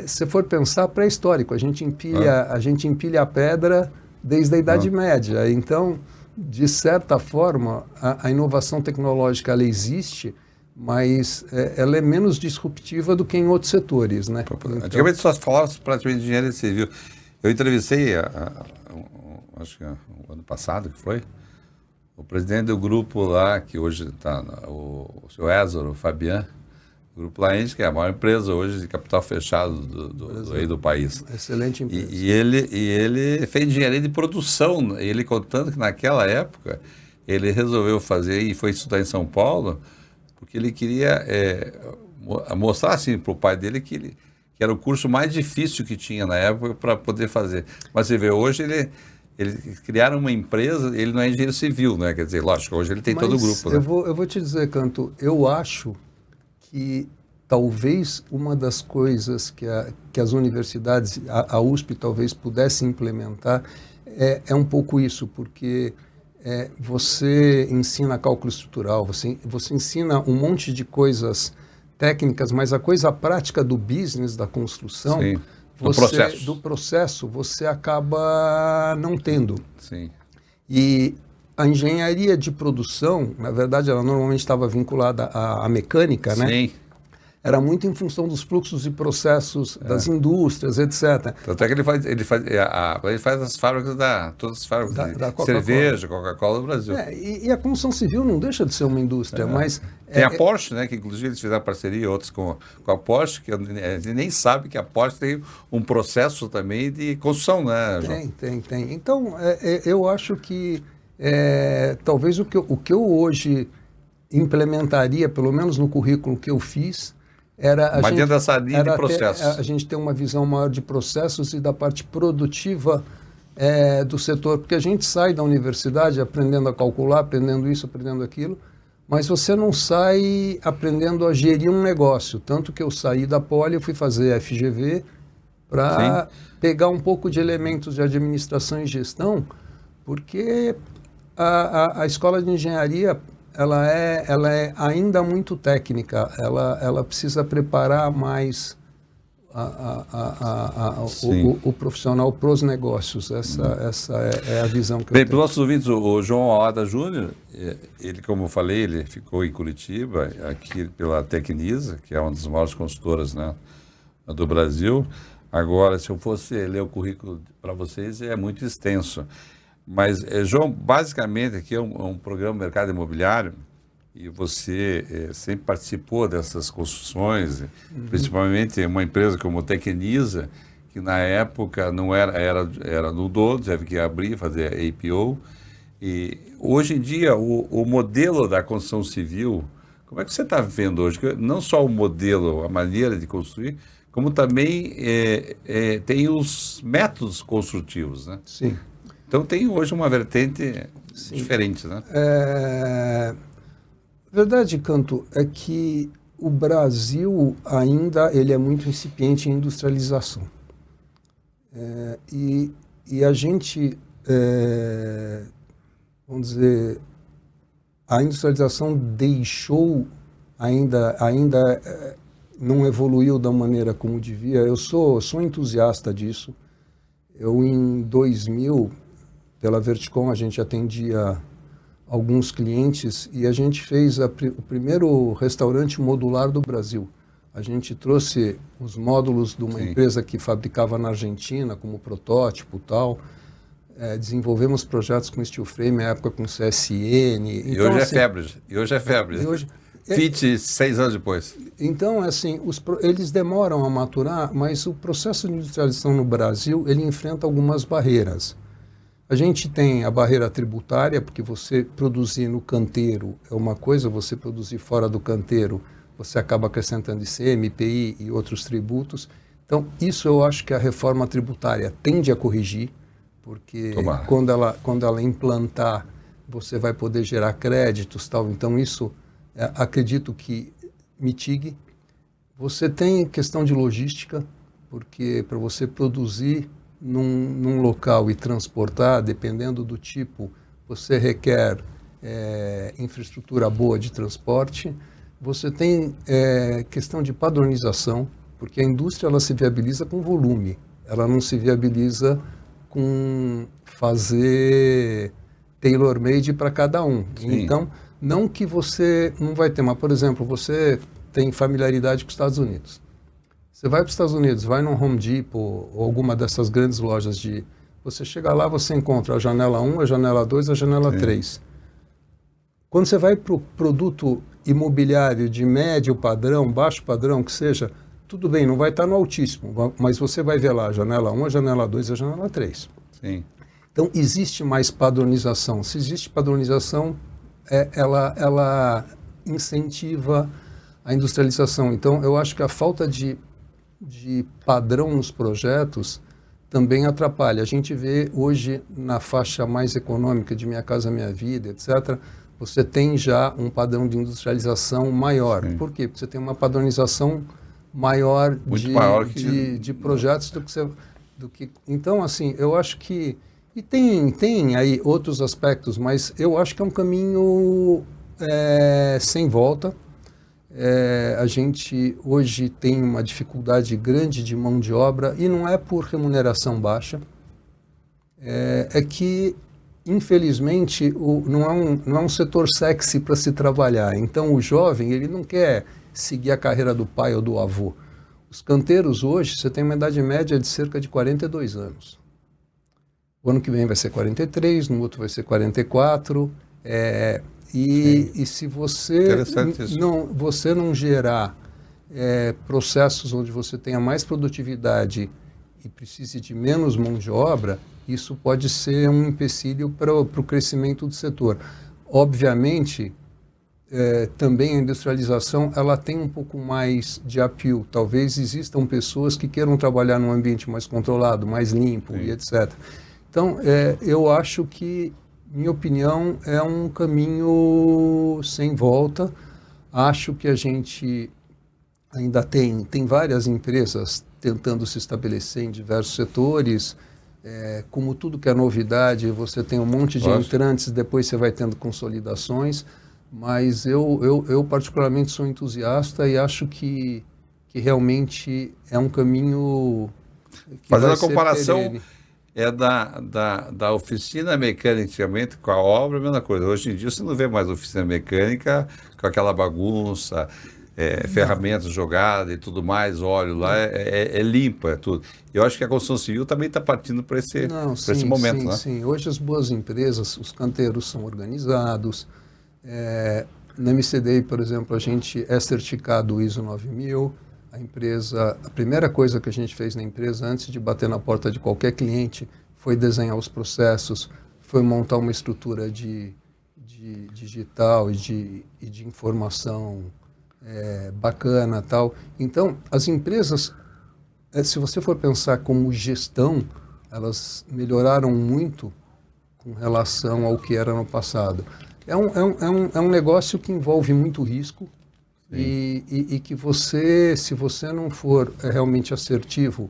se for pensar, pré-histórico. A gente empilha a pedra desde a Idade Média. Então, de certa forma, a inovação tecnológica ela existe, mas ela é menos disruptiva do que em outros setores, né? Antigamente só falava praticamente de engenharia civil. Eu entrevistei, acho que o ano passado que foi, o presidente do grupo lá, que hoje está, o seu Ézaro Fabian, o grupo Laende, que é a maior empresa hoje de capital fechado do país. Excelente empresa. E ele fez engenharia de produção, ele contando que naquela época ele resolveu fazer e foi estudar em São Paulo, porque ele queria mostrar assim, para o pai dele que era o curso mais difícil que tinha na época para poder fazer. Mas você vê, hoje eles criaram uma empresa, ele não é engenheiro civil, né? Quer dizer, lógico, hoje ele tem todo o grupo. Né? Eu vou te dizer, Canto, eu acho que talvez uma das coisas que as universidades, a USP talvez pudesse implementar, é um pouco isso, porque... você ensina cálculo estrutural, você ensina um monte de coisas técnicas, mas a coisa prática do business, da construção, do processo, você acaba não tendo. Sim. E a engenharia de produção, na verdade, ela normalmente estava vinculada à mecânica, né? Sim. Era muito em função dos fluxos e processos das indústrias, etc. Tanto é que ele faz as fábricas todas as fábricas da de cerveja, Coca-Cola do Brasil. E a construção civil não deixa de ser uma indústria, mas... Tem a Porsche, né, que inclusive eles fizeram parceria, outros com a Porsche, que a gente nem sabe que a Porsche tem um processo também de construção, né, João? Tem. Então, eu acho que talvez o que eu hoje implementaria, pelo menos no currículo que eu fiz, era dessa linha de processos. A gente ter uma visão maior de processos e da parte produtiva do setor, porque a gente sai da universidade aprendendo a calcular, aprendendo isso, aprendendo aquilo, mas você não sai aprendendo a gerir um negócio. Tanto que eu saí da Poli, eu fui fazer FGV para pegar um pouco de elementos de administração e gestão, porque a escola de engenharia ela é ainda muito técnica, ela precisa preparar mais o profissional para os negócios. Essa é a visão que eu tenho. Para os nossos ouvintes, o João Alada Júnior, ele, como eu falei, ele ficou em Curitiba, aqui pela Tecnisa, que é uma das maiores consultoras, né, do Brasil. Agora, se eu fosse ler o currículo para vocês, é muito extenso. Mas, João, basicamente aqui é um programa Mercado Imobiliário e você sempre participou dessas construções, principalmente uma empresa como a Tecnisa, que na época não era no dono, teve que abrir, fazer a APO. E hoje em dia, o modelo da construção civil, como é que você está vendo hoje? Não só o modelo, a maneira de construir, como também tem os métodos construtivos, né? Sim. Então tem hoje uma vertente diferente, né? A verdade, Canto, é que o Brasil ainda ele é muito incipiente em industrialização. E a gente, vamos dizer, a industrialização deixou, ainda não evoluiu da maneira como devia. Eu sou entusiasta disso. Eu, em 2000, pela Verticom, a gente atendia alguns clientes e a gente fez o primeiro restaurante modular do Brasil. A gente trouxe os módulos de uma empresa que fabricava na Argentina como protótipo e tal. Desenvolvemos projetos com steel frame, na época com CSN. E então, hoje assim, é febre. FIT 6 anos depois. Então, assim, eles demoram a maturar, mas o processo de industrialização no Brasil, ele enfrenta algumas barreiras. A gente tem a barreira tributária, porque você produzir no canteiro é uma coisa, você produzir fora do canteiro, você acaba acrescentando ICM, IPI e outros tributos. Então, isso eu acho que a reforma tributária tende a corrigir, porque quando ela implantar, você vai poder gerar créditos, tal. Então, isso acredito que mitigue. Você tem questão de logística, porque para você produzir num local e transportar, dependendo do tipo, você requer infraestrutura boa de transporte. Você tem questão de padronização, porque a indústria ela se viabiliza com volume, ela não se viabiliza com fazer tailor-made para cada um. Sim. Então, não que você não vai ter, mas, por exemplo, você tem familiaridade com os Estados Unidos. Você vai para os Estados Unidos, vai num Home Depot ou alguma dessas grandes lojas você chega lá, você encontra a janela 1, a janela 2, a janela 3. Quando você vai para o produto imobiliário de médio padrão, baixo padrão, que seja, tudo bem, não vai estar no altíssimo, mas você vai ver lá a janela 1, a janela 2 e a janela 3. Sim. Então, existe mais padronização. Se existe padronização, ela incentiva a industrialização. Então, eu acho que a falta de padrão nos projetos também atrapalha. A gente vê hoje na faixa mais econômica de Minha Casa Minha Vida, etc., você tem já um padrão de industrialização maior. Sim. Por quê? Porque você tem uma padronização maior de projetos do que... Então, assim, eu acho que... E tem aí outros aspectos, mas eu acho que é um caminho sem volta. A gente hoje tem uma dificuldade grande de mão de obra e não é por remuneração baixa. É que, infelizmente, não é um setor sexy para se trabalhar. Então, o jovem ele não quer seguir a carreira do pai ou do avô. Os canteiros hoje, você tem uma idade média de cerca de 42 anos. O ano que vem vai ser 43, no outro vai ser 44. E se você não gerar processos onde você tenha mais produtividade e precise de menos mão de obra, isso pode ser um empecilho para o crescimento do setor. Obviamente, também a industrialização ela tem um pouco mais de appeal. Talvez existam pessoas que queiram trabalhar num ambiente mais controlado, mais limpo e etc. Então, eu acho que, minha opinião, é um caminho sem volta. Acho que a gente ainda tem várias empresas tentando se estabelecer em diversos setores. Como tudo que é novidade, você tem um monte de entrantes, depois você vai tendo consolidações. Mas eu particularmente sou entusiasta e acho que realmente é um caminho que fazendo vai a comparação ser perene. da oficina mecânica antigamente com a obra, a mesma coisa. Hoje em dia você não vê mais oficina mecânica com aquela bagunça, ferramentas jogadas e tudo mais, óleo lá, é limpa, é tudo. Eu acho que a construção civil também está partindo para esse momento, né? Sim. Hoje as boas empresas, os canteiros são organizados. Na MCDI, por exemplo, a gente é certificado ISO 9000. A primeira coisa que a gente fez na empresa, antes de bater na porta de qualquer cliente, foi desenhar os processos, foi montar uma estrutura de digital e de informação bacana, tal. Então, as empresas, se você for pensar como gestão, elas melhoraram muito com relação ao que era no passado. É um negócio que envolve muito risco e que se você não for realmente assertivo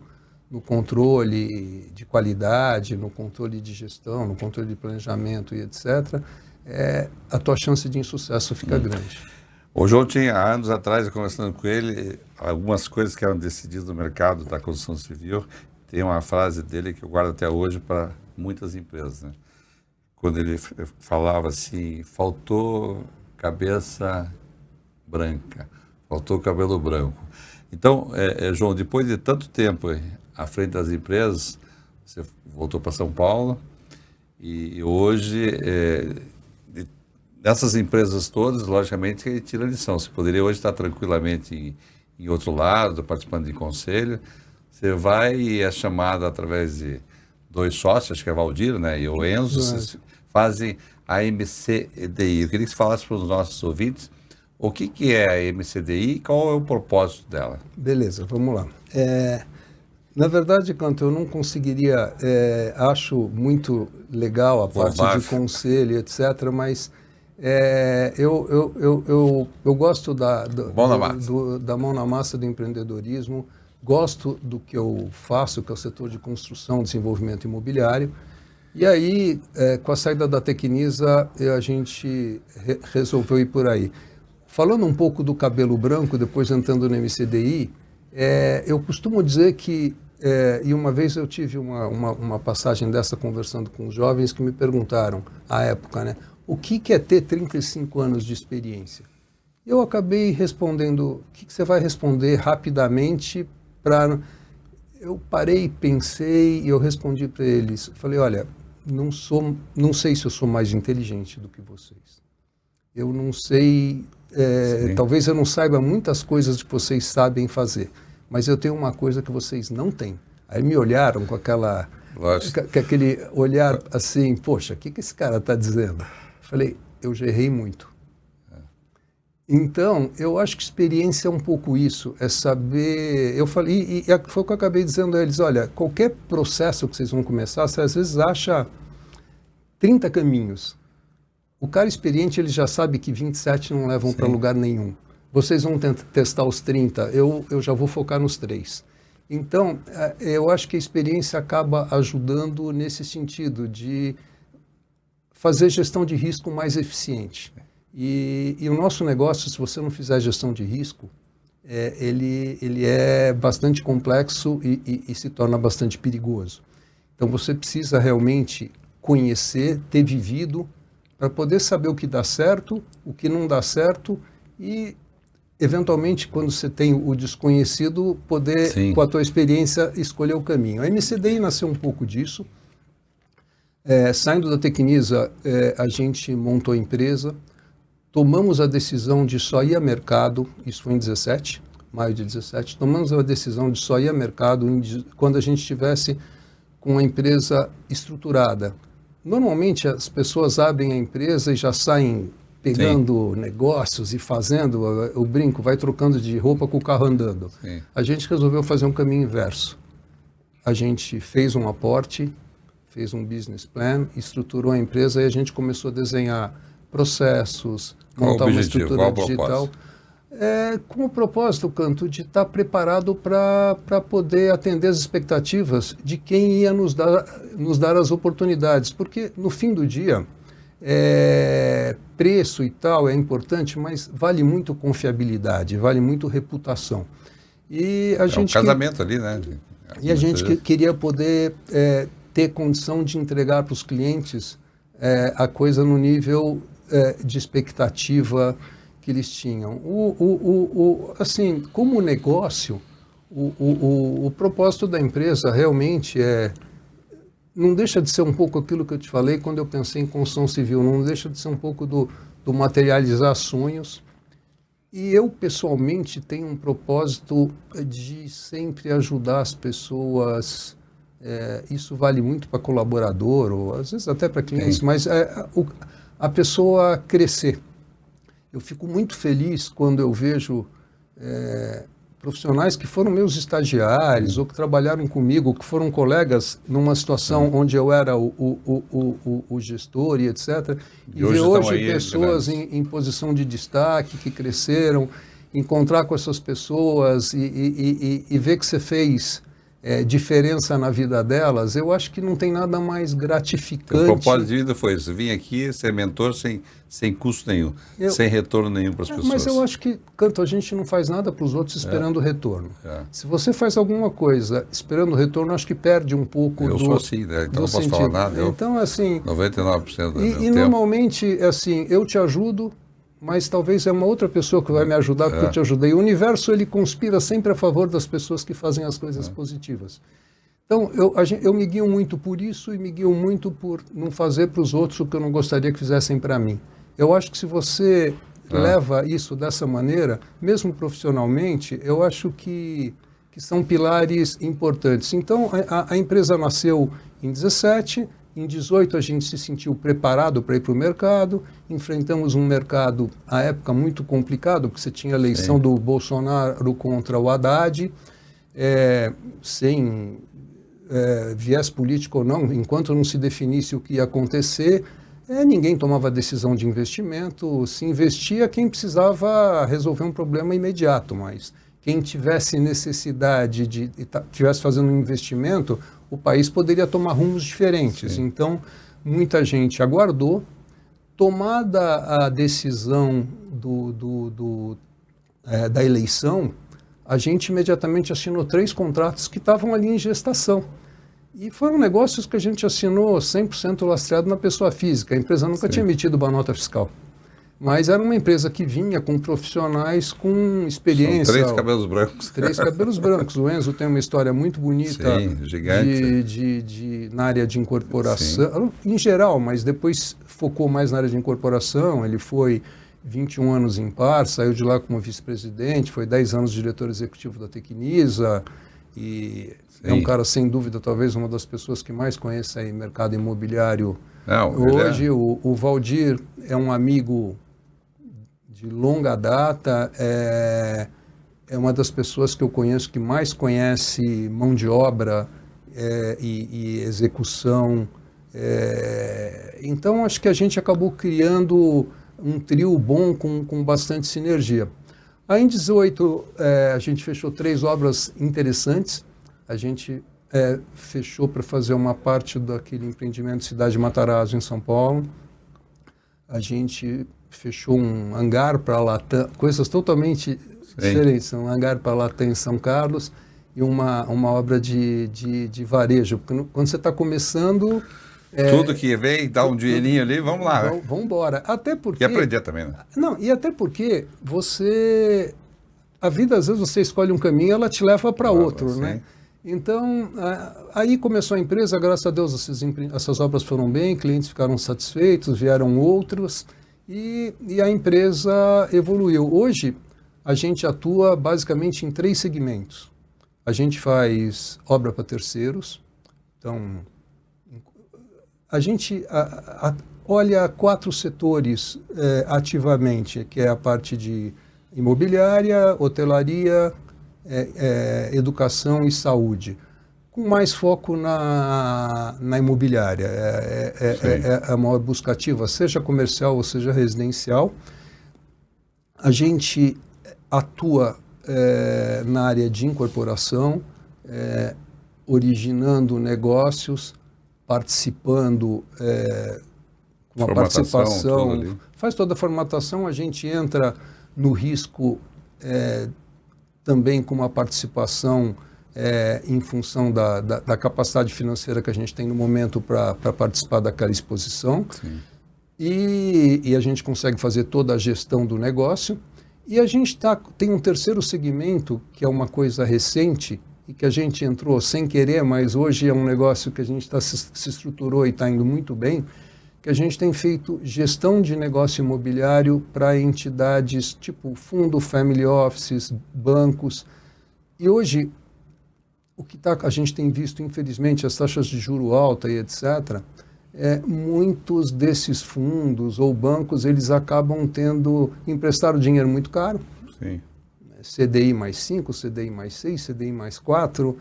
no controle de qualidade, no controle de gestão, no controle de planejamento e etc., a tua chance de insucesso fica grande. O João tinha, há anos atrás, eu conversando com ele, algumas coisas que eram decididas no mercado da construção civil. Tem uma frase dele que eu guardo até hoje para muitas empresas, né? Quando ele falava assim, faltou cabeça branca, faltou cabelo branco. Então, João, depois de tanto tempo à frente das empresas, você voltou para São Paulo e hoje, dessas empresas todas, logicamente, ele tira a lição. Você poderia hoje estar tranquilamente em outro lado, participando de conselho. Você vai e é chamado através de 2 sócios, acho que é Valdir, né, e o Enzo, vocês fazem a MCDI. Eu queria que você falasse para os nossos ouvintes o que é a MCDI e qual é o propósito dela. Beleza, vamos lá. Na verdade, Canto, eu não conseguiria, acho muito legal a parte de conselho, etc., mas eu gosto da mão na massa do empreendedorismo, gosto do que eu faço, que é o setor de construção, desenvolvimento imobiliário. E aí, com a saída da Tecnisa, a gente resolveu ir por aí. Falando um pouco do cabelo branco, depois entrando no MCDI, eu costumo dizer que, e uma vez eu tive uma passagem dessa conversando com os jovens que me perguntaram, à época, né, o que é ter 35 anos de experiência? Eu acabei respondendo, o que você vai responder rapidamente para... Eu parei, pensei e eu respondi para eles. Falei, olha, não sei se eu sou mais inteligente do que vocês. Eu não sei, talvez eu não saiba muitas coisas que vocês sabem fazer, mas eu tenho uma coisa que vocês não têm. Aí me olharam com aquele olhar assim, poxa, o que esse cara está dizendo? Falei, eu já errei muito. Então, eu acho que experiência é um pouco isso, é saber... Eu falei, e foi o que eu acabei dizendo a eles, olha, qualquer processo que vocês vão começar, você às vezes acha 30 caminhos. O cara experiente, ele já sabe que 27 não levam para lugar nenhum. Vocês vão testar os 30, eu já vou focar nos 3. Então, eu acho que a experiência acaba ajudando nesse sentido de fazer gestão de risco mais eficiente. E o nosso negócio, se você não fizer gestão de risco, ele é bastante complexo e se torna bastante perigoso. Então você precisa realmente conhecer, ter vivido, para poder saber o que dá certo, o que não dá certo e, eventualmente, quando você tem o desconhecido, poder, com a tua experiência, escolher o caminho. A MCDI nasceu um pouco disso. Saindo da Tecnisa, a gente montou a empresa. Tomamos a decisão de só ir a mercado, isso foi em 17, maio de 17, tomamos a decisão de só ir a mercado quando a gente estivesse com a empresa estruturada. Normalmente as pessoas abrem a empresa e já saem pegando negócios e fazendo, o brinco, vai trocando de roupa com o carro andando. Sim. A gente resolveu fazer um caminho inverso. A gente fez um aporte, fez um business plan, estruturou a empresa e a gente começou a desenhar processos, montar uma estrutura digital. Com o propósito, Canto, de estar preparado para poder atender as expectativas de quem ia nos dar as oportunidades. Porque, no fim do dia, preço e tal é importante, mas vale muito confiabilidade, vale muito reputação. E a gente um casamento ali, né? E a gente queria poder ter condição de entregar para os clientes a coisa no nível de expectativa que eles tinham. Assim, como negócio, o propósito da empresa realmente não deixa de ser um pouco aquilo que eu te falei quando eu pensei em construção civil, não deixa de ser um pouco do materializar sonhos. E eu, pessoalmente, tenho um propósito de sempre ajudar as pessoas. Isso vale muito para colaborador, ou às vezes até para clientes, mas a pessoa crescer. Eu fico muito feliz quando eu vejo profissionais que foram meus estagiários ou que trabalharam comigo, que foram colegas numa situação onde eu era o gestor e etc. E ver hoje pessoas em posição de destaque, que cresceram, encontrar com essas pessoas e ver que você fez diferença na vida delas, eu acho que não tem nada mais gratificante. O propósito de vida foi isso, vim aqui ser mentor sem custo nenhum, sem retorno nenhum para as pessoas. Mas eu acho que, Canto, a gente não faz nada para os outros esperando retorno. Se você faz alguma coisa esperando retorno, acho que perde um pouco eu sou assim, né? Então não posso falar nada. Então, assim... 99% do meu tempo. E normalmente, assim, eu te ajudo, mas talvez é uma outra pessoa que vai me ajudar porque eu te ajudei. O universo, ele conspira sempre a favor das pessoas que fazem as coisas positivas. Então, eu me guio muito por isso e me guio muito por não fazer para os outros o que eu não gostaria que fizessem para mim. Eu acho que se você leva isso dessa maneira, mesmo profissionalmente, eu acho que são pilares importantes. Então, a empresa nasceu em 17. Em 18 a gente se sentiu preparado para ir para o mercado, enfrentamos um mercado, à época, muito complicado, porque você tinha a eleição do Bolsonaro contra o Haddad, sem viés político ou não, enquanto não se definisse o que ia acontecer, ninguém tomava decisão de investimento, se investia quem precisava resolver um problema imediato, mas quem tivesse necessidade de estivesse fazendo um investimento, o país poderia tomar rumos diferentes. Sim. Então, muita gente aguardou. Tomada a decisão da eleição, a gente imediatamente assinou 3 contratos que estavam ali em gestação. E foram negócios que a gente assinou 100% lastreado na pessoa física. A empresa nunca tinha emitido uma nota fiscal. Mas era uma empresa que vinha com profissionais com experiência. São 3 cabelos brancos. 3 cabelos brancos. O Enzo tem uma história muito bonita. Sim, gigante. Na área de incorporação, em geral, mas depois focou mais na área de incorporação. Ele foi 21 anos em Par, saiu de lá como vice-presidente, foi 10 anos diretor executivo da Tecnisa e é um cara, sem dúvida, talvez uma das pessoas que mais conhece aí mercado imobiliário hoje. O Valdir é um amigo de longa data, é uma das pessoas que eu conheço que mais conhece mão de obra e execução. Então, acho que a gente acabou criando um trio bom com bastante sinergia. Aí, em 18, a gente fechou 3 obras interessantes. A gente fechou para fazer uma parte daquele empreendimento Cidade Matarazzo, em São Paulo. A gente fechou um hangar para a Latam, coisas totalmente diferentes. Um hangar para a Latam em São Carlos e uma obra de varejo. Porque quando você está começando... tudo que vem, dá um dinheirinho ali, vamos lá. Vamos embora. Até porque... E aprender também, né? Não, e até porque a vida, às vezes, você escolhe um caminho e ela te leva para outro, né? Então, aí começou a empresa, graças a Deus essas obras foram bem, clientes ficaram satisfeitos, vieram outros e a empresa evoluiu. Hoje, a gente atua basicamente em 3 segmentos. A gente faz obra para terceiros, então a gente olha 4 setores ativamente, que é a parte de imobiliária, hotelaria, educação e saúde, com mais foco na imobiliária. É a maior busca ativa, seja comercial ou seja residencial. A gente atua na área de incorporação, originando negócios, participando com a participação, faz toda a formatação, a gente entra no risco também com uma participação em função da capacidade financeira que a gente tem no momento para participar daquela exposição. Sim. e a gente consegue fazer toda a gestão do negócio. E a gente tem um terceiro segmento, que é uma coisa recente, e que a gente entrou sem querer, mas hoje é um negócio que a gente se estruturou e está indo muito bem, que a gente tem feito gestão de negócio imobiliário para entidades tipo fundo, family offices, bancos. E hoje, o que a gente tem visto, infelizmente, as taxas de juro alta e etc., muitos desses fundos ou bancos, eles acabam emprestar o dinheiro muito caro. Sim. CDI mais 5, CDI mais 6, CDI mais 4.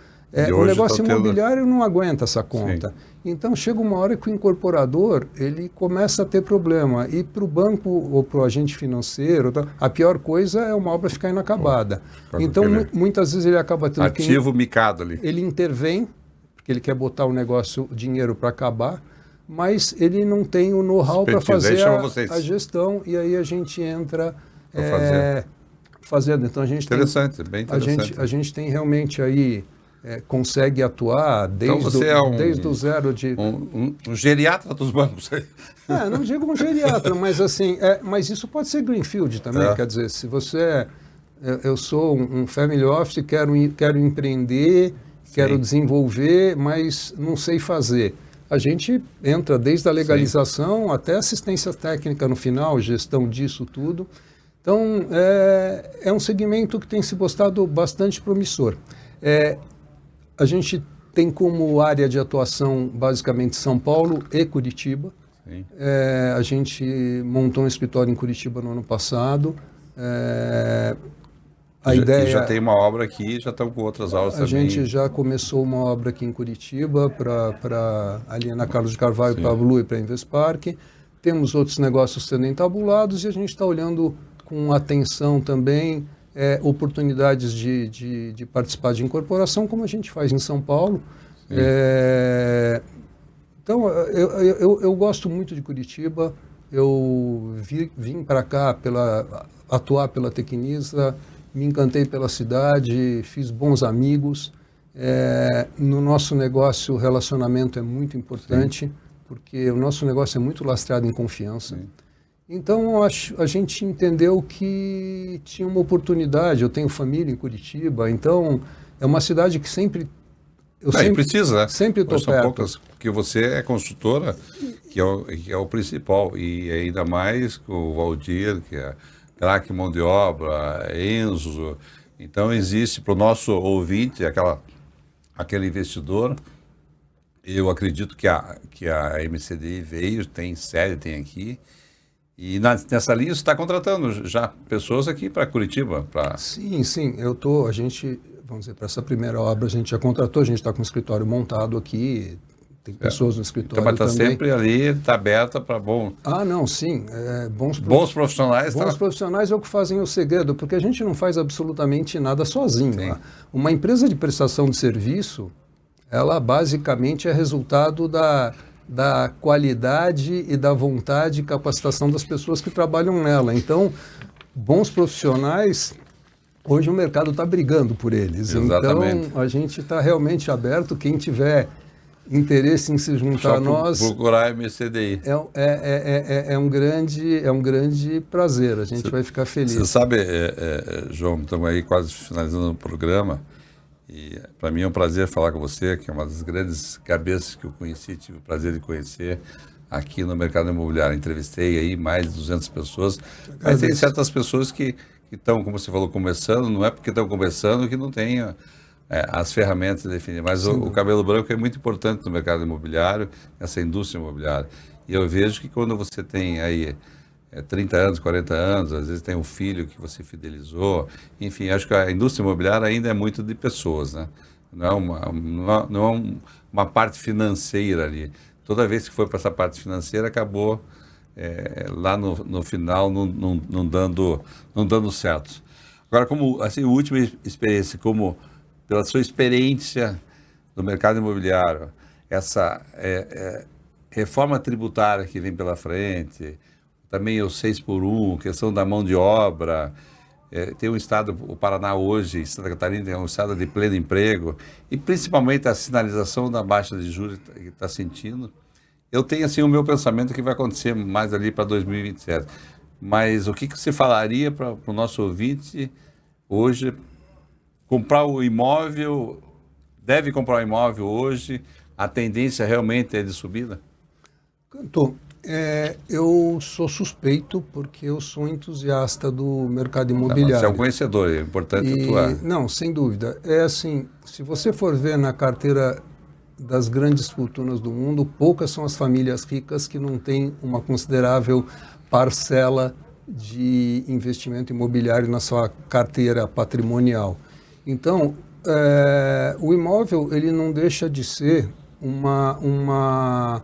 O negócio imobiliário não aguenta essa conta. Sim. Então, chega uma hora que o incorporador ele começa a ter problema. E para o banco ou para o agente financeiro, a pior coisa é uma obra ficar inacabada. Então, muitas vezes ele acaba tendo ativo micado ali. Ele intervém, porque ele quer botar o negócio, o dinheiro para acabar, mas ele não tem o know-how para fazer a gestão. E aí a gente entra fazendo. Então, bem interessante. A gente tem realmente aí... consegue atuar desde o zero de... Um geriatra dos bancos. Não digo um geriatra, mas assim, mas isso pode ser greenfield também, quer dizer, se você... Eu sou um family office, quero empreender, quero desenvolver, mas não sei fazer. A gente entra desde a legalização até assistência técnica no final, gestão disso tudo. Então, é um segmento que tem se mostrado bastante promissor. A gente tem como área de atuação basicamente São Paulo e Curitiba. A gente montou um escritório em Curitiba no ano passado. Já tem uma obra aqui, já estão com outras aulas também. A gente já começou uma obra aqui em Curitiba, ali na Carlos de Carvalho, para a Blue e para a Investpark. Temos outros negócios sendo entabulados e a gente está olhando com atenção também oportunidades de participar de incorporação, como a gente faz em São Paulo. Então, eu gosto muito de Curitiba. Eu vim para cá atuar pela Tecnisa, me encantei pela cidade, fiz bons amigos. No nosso negócio, o relacionamento é muito importante, porque o nosso negócio é muito lastreado em confiança. Então, a gente entendeu que tinha uma oportunidade. Eu tenho família em Curitiba, então é uma cidade que sempre... precisa, né? Sempre estou perto. Poucas, porque você é consultora, que é o principal, e ainda mais com o Valdir, que é craque mão de obra, Enzo. Então, existe para o nosso ouvinte, aquele investidor. Eu acredito que a MCDI veio, tem sede, tem aqui. E nessa linha você está contratando já pessoas aqui para Curitiba? Sim. A gente, vamos dizer, para essa primeira obra a gente já contratou, a gente está com um escritório montado aqui, tem pessoas no escritório também. Então, mas está também. sempre ali, está aberta para bom... Não, sim. Bons profissionais. Bons profissionais é o que fazem o segredo, porque a gente não faz absolutamente nada sozinho. Né? Uma empresa de prestação de serviço, ela basicamente é resultado da qualidade e da vontade e capacitação das pessoas que trabalham nela. Então, bons profissionais, hoje o mercado está brigando por eles. Exatamente. Então, a gente está realmente aberto. Quem tiver interesse em se juntar a nós... procurar a MCDI. É um grande prazer. A gente vai ficar feliz. Você sabe, João, estamos aí quase finalizando o programa. E para mim é um prazer falar com você, que é uma das grandes cabeças que eu conheci, tive o prazer de conhecer aqui no mercado imobiliário. Entrevistei aí mais de 200 pessoas, mas tem certas pessoas que estão, como você falou, começando, não é porque estão começando que não tem as ferramentas definidas, mas o cabelo branco é muito importante no mercado imobiliário, nessa indústria imobiliária. E eu vejo que quando você tem aí 30 anos, 40 anos, às vezes tem um filho que você fidelizou. Enfim, acho que a indústria imobiliária ainda é muito de pessoas, né? Não é uma parte financeira ali. Toda vez que foi para essa parte financeira, acabou lá no final não dando certo. Agora, como assim, última experiência, como pela sua experiência no mercado imobiliário, essa reforma tributária que vem pela frente, também o 6x1, questão da mão de obra, tem um estado, o Paraná hoje, Santa Catarina, é um estado de pleno emprego, e principalmente a sinalização da baixa de juros que está sentindo, Eu tenho assim o meu pensamento que vai acontecer mais ali para 2027. Mas o que você falaria para o nosso ouvinte hoje comprar o imóvel? Deve comprar o imóvel hoje? A tendência realmente é de subida? Cantor, eu sou suspeito porque eu sou entusiasta do mercado imobiliário. Você é um conhecedor, é importante atuar. Não, sem dúvida. É assim, se você for ver na carteira das grandes fortunas do mundo, poucas são as famílias ricas que não têm uma considerável parcela de investimento imobiliário na sua carteira patrimonial. Então, o imóvel ele não deixa de ser uma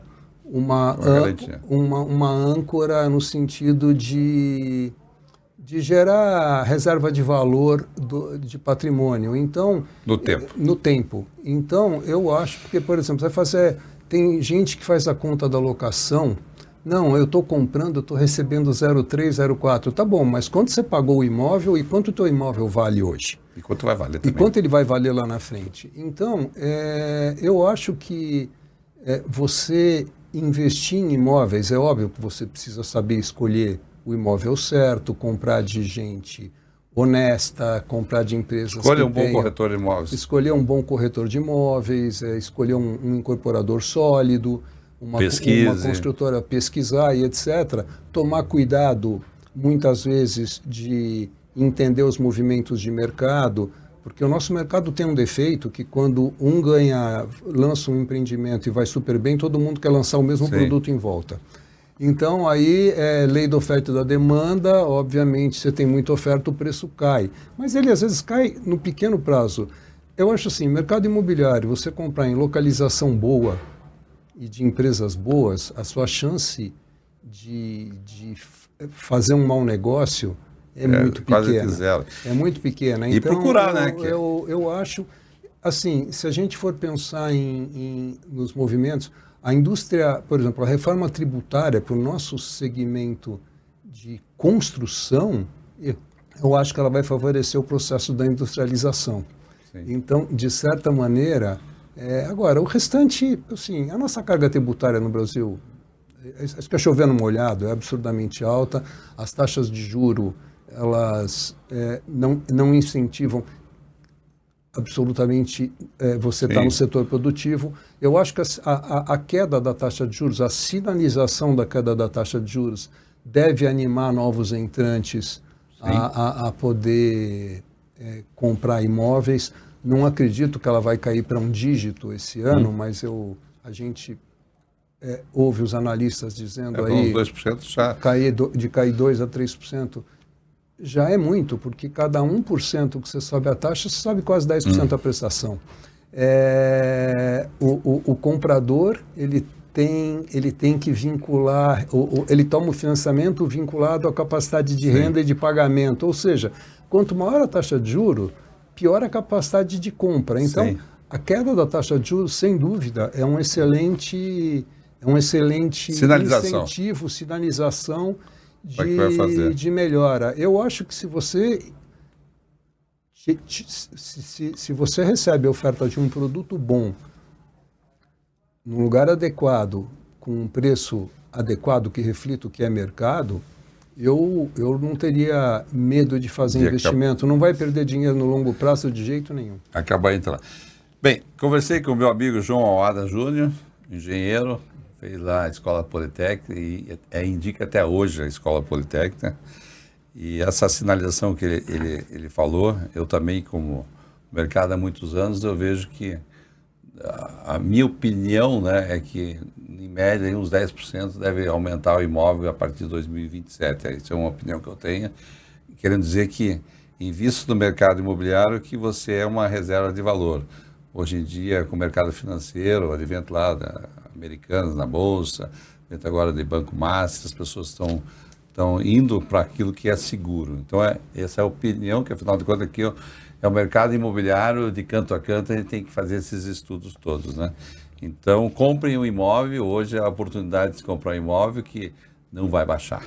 âncora no sentido de gerar reserva de valor de patrimônio. Então, no tempo. Então, eu acho, porque, por exemplo, tem gente que faz a conta da locação. Não, eu estou comprando, eu estou recebendo 0,3, 0,4. Tá bom, mas quanto você pagou o imóvel e quanto o teu imóvel vale hoje? E quanto vai valer também? E quanto ele vai valer lá na frente? Então, eu acho que você investir em imóveis, é óbvio que você precisa saber escolher o imóvel certo, comprar de gente honesta, comprar de empresas Escolher um bom corretor de imóveis. Escolher um bom corretor de imóveis, escolher um incorporador sólido, uma construtora, pesquisar e etc. Tomar cuidado, muitas vezes, de entender os movimentos de mercado, porque o nosso mercado tem um defeito que quando um lança um empreendimento e vai super bem, todo mundo quer lançar o mesmo produto em volta. Então, aí, lei da oferta e da demanda, obviamente, você tem muita oferta, o preço cai. Mas ele, às vezes, cai no pequeno prazo. Eu acho assim, mercado imobiliário, você comprar em localização boa e de empresas boas, a sua chance de fazer um mau negócio é muito pequena. É muito pequena. E então, procurar, né? Eu acho, assim, se a gente for pensar nos movimentos, a indústria, por exemplo, a reforma tributária para o nosso segmento de construção, eu acho que ela vai favorecer o processo da industrialização. Sim. Então, de certa maneira, agora, o restante, assim, a nossa carga tributária no Brasil, acho que é chovendo molhado, é absurdamente alta, as taxas de juro, elas não incentivam absolutamente você estar no setor produtivo. Eu acho que a queda da taxa de juros, a sinalização da queda da taxa de juros deve animar novos entrantes a poder comprar imóveis. Não acredito que ela vai cair para um dígito esse ano, mas a gente ouve os analistas dizendo aí 2% já. De cair 2% a 3%. Já é muito, porque cada 1% que você sobe a taxa, você sobe quase 10% a prestação. O comprador, ele tem que vincular, ele toma o financiamento vinculado à capacidade de renda e de pagamento. Ou seja, quanto maior a taxa de juros, pior a capacidade de compra. Então, a queda da taxa de juros, sem dúvida, é um excelente incentivo, sinalização de melhora. Eu acho que se você recebe a oferta de um produto bom, num lugar adequado, com um preço adequado que reflita o que é mercado, eu não teria medo de fazer investimento. Não vai perder dinheiro no longo prazo de jeito nenhum. Acabar entrando. Bem, conversei com o meu amigo João Alada Júnior, engenheiro, fez lá a Escola Politécnica e indica até hoje a Escola Politécnica. E essa sinalização que ele falou, eu também, como mercado há muitos anos, eu vejo que a minha opinião, né, é que, em média, uns 10% deve aumentar o imóvel a partir de 2027. Essa é uma opinião que eu tenho, querendo dizer que invista no mercado imobiliário que você é uma reserva de valor. Hoje em dia, com o mercado financeiro, advento lá da Americanas na Bolsa, advento agora de Banco Master, as pessoas estão indo para aquilo que é seguro. Então, essa é a opinião, que afinal de contas aqui é o mercado imobiliário, de canto a canto, a gente tem que fazer esses estudos todos, né? Então, comprem um imóvel, hoje é a oportunidade de se comprar um imóvel que não vai baixar.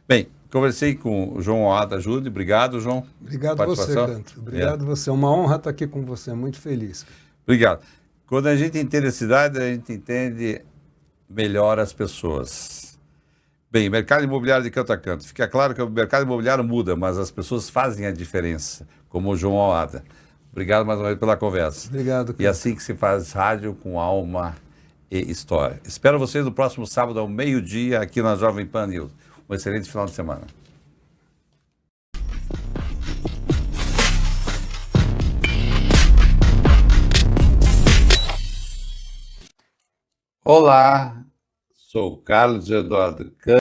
Bem, conversei com o João Alada Júnior, obrigado, João. Obrigado você, Canto. Obrigado você, é uma honra estar aqui com você, muito feliz. Obrigado. Quando a gente entende a cidade, a gente entende melhora as pessoas. Bem, mercado imobiliário de canto a canto. Fica claro que o mercado imobiliário muda, mas as pessoas fazem a diferença, como o João Alada. Obrigado mais uma vez pela conversa. Obrigado, E cara. assim que se faz rádio com alma e história. Espero vocês no próximo sábado ao meio-dia aqui na Jovem Pan News. Um excelente final de semana. Olá, sou Carlos Eduardo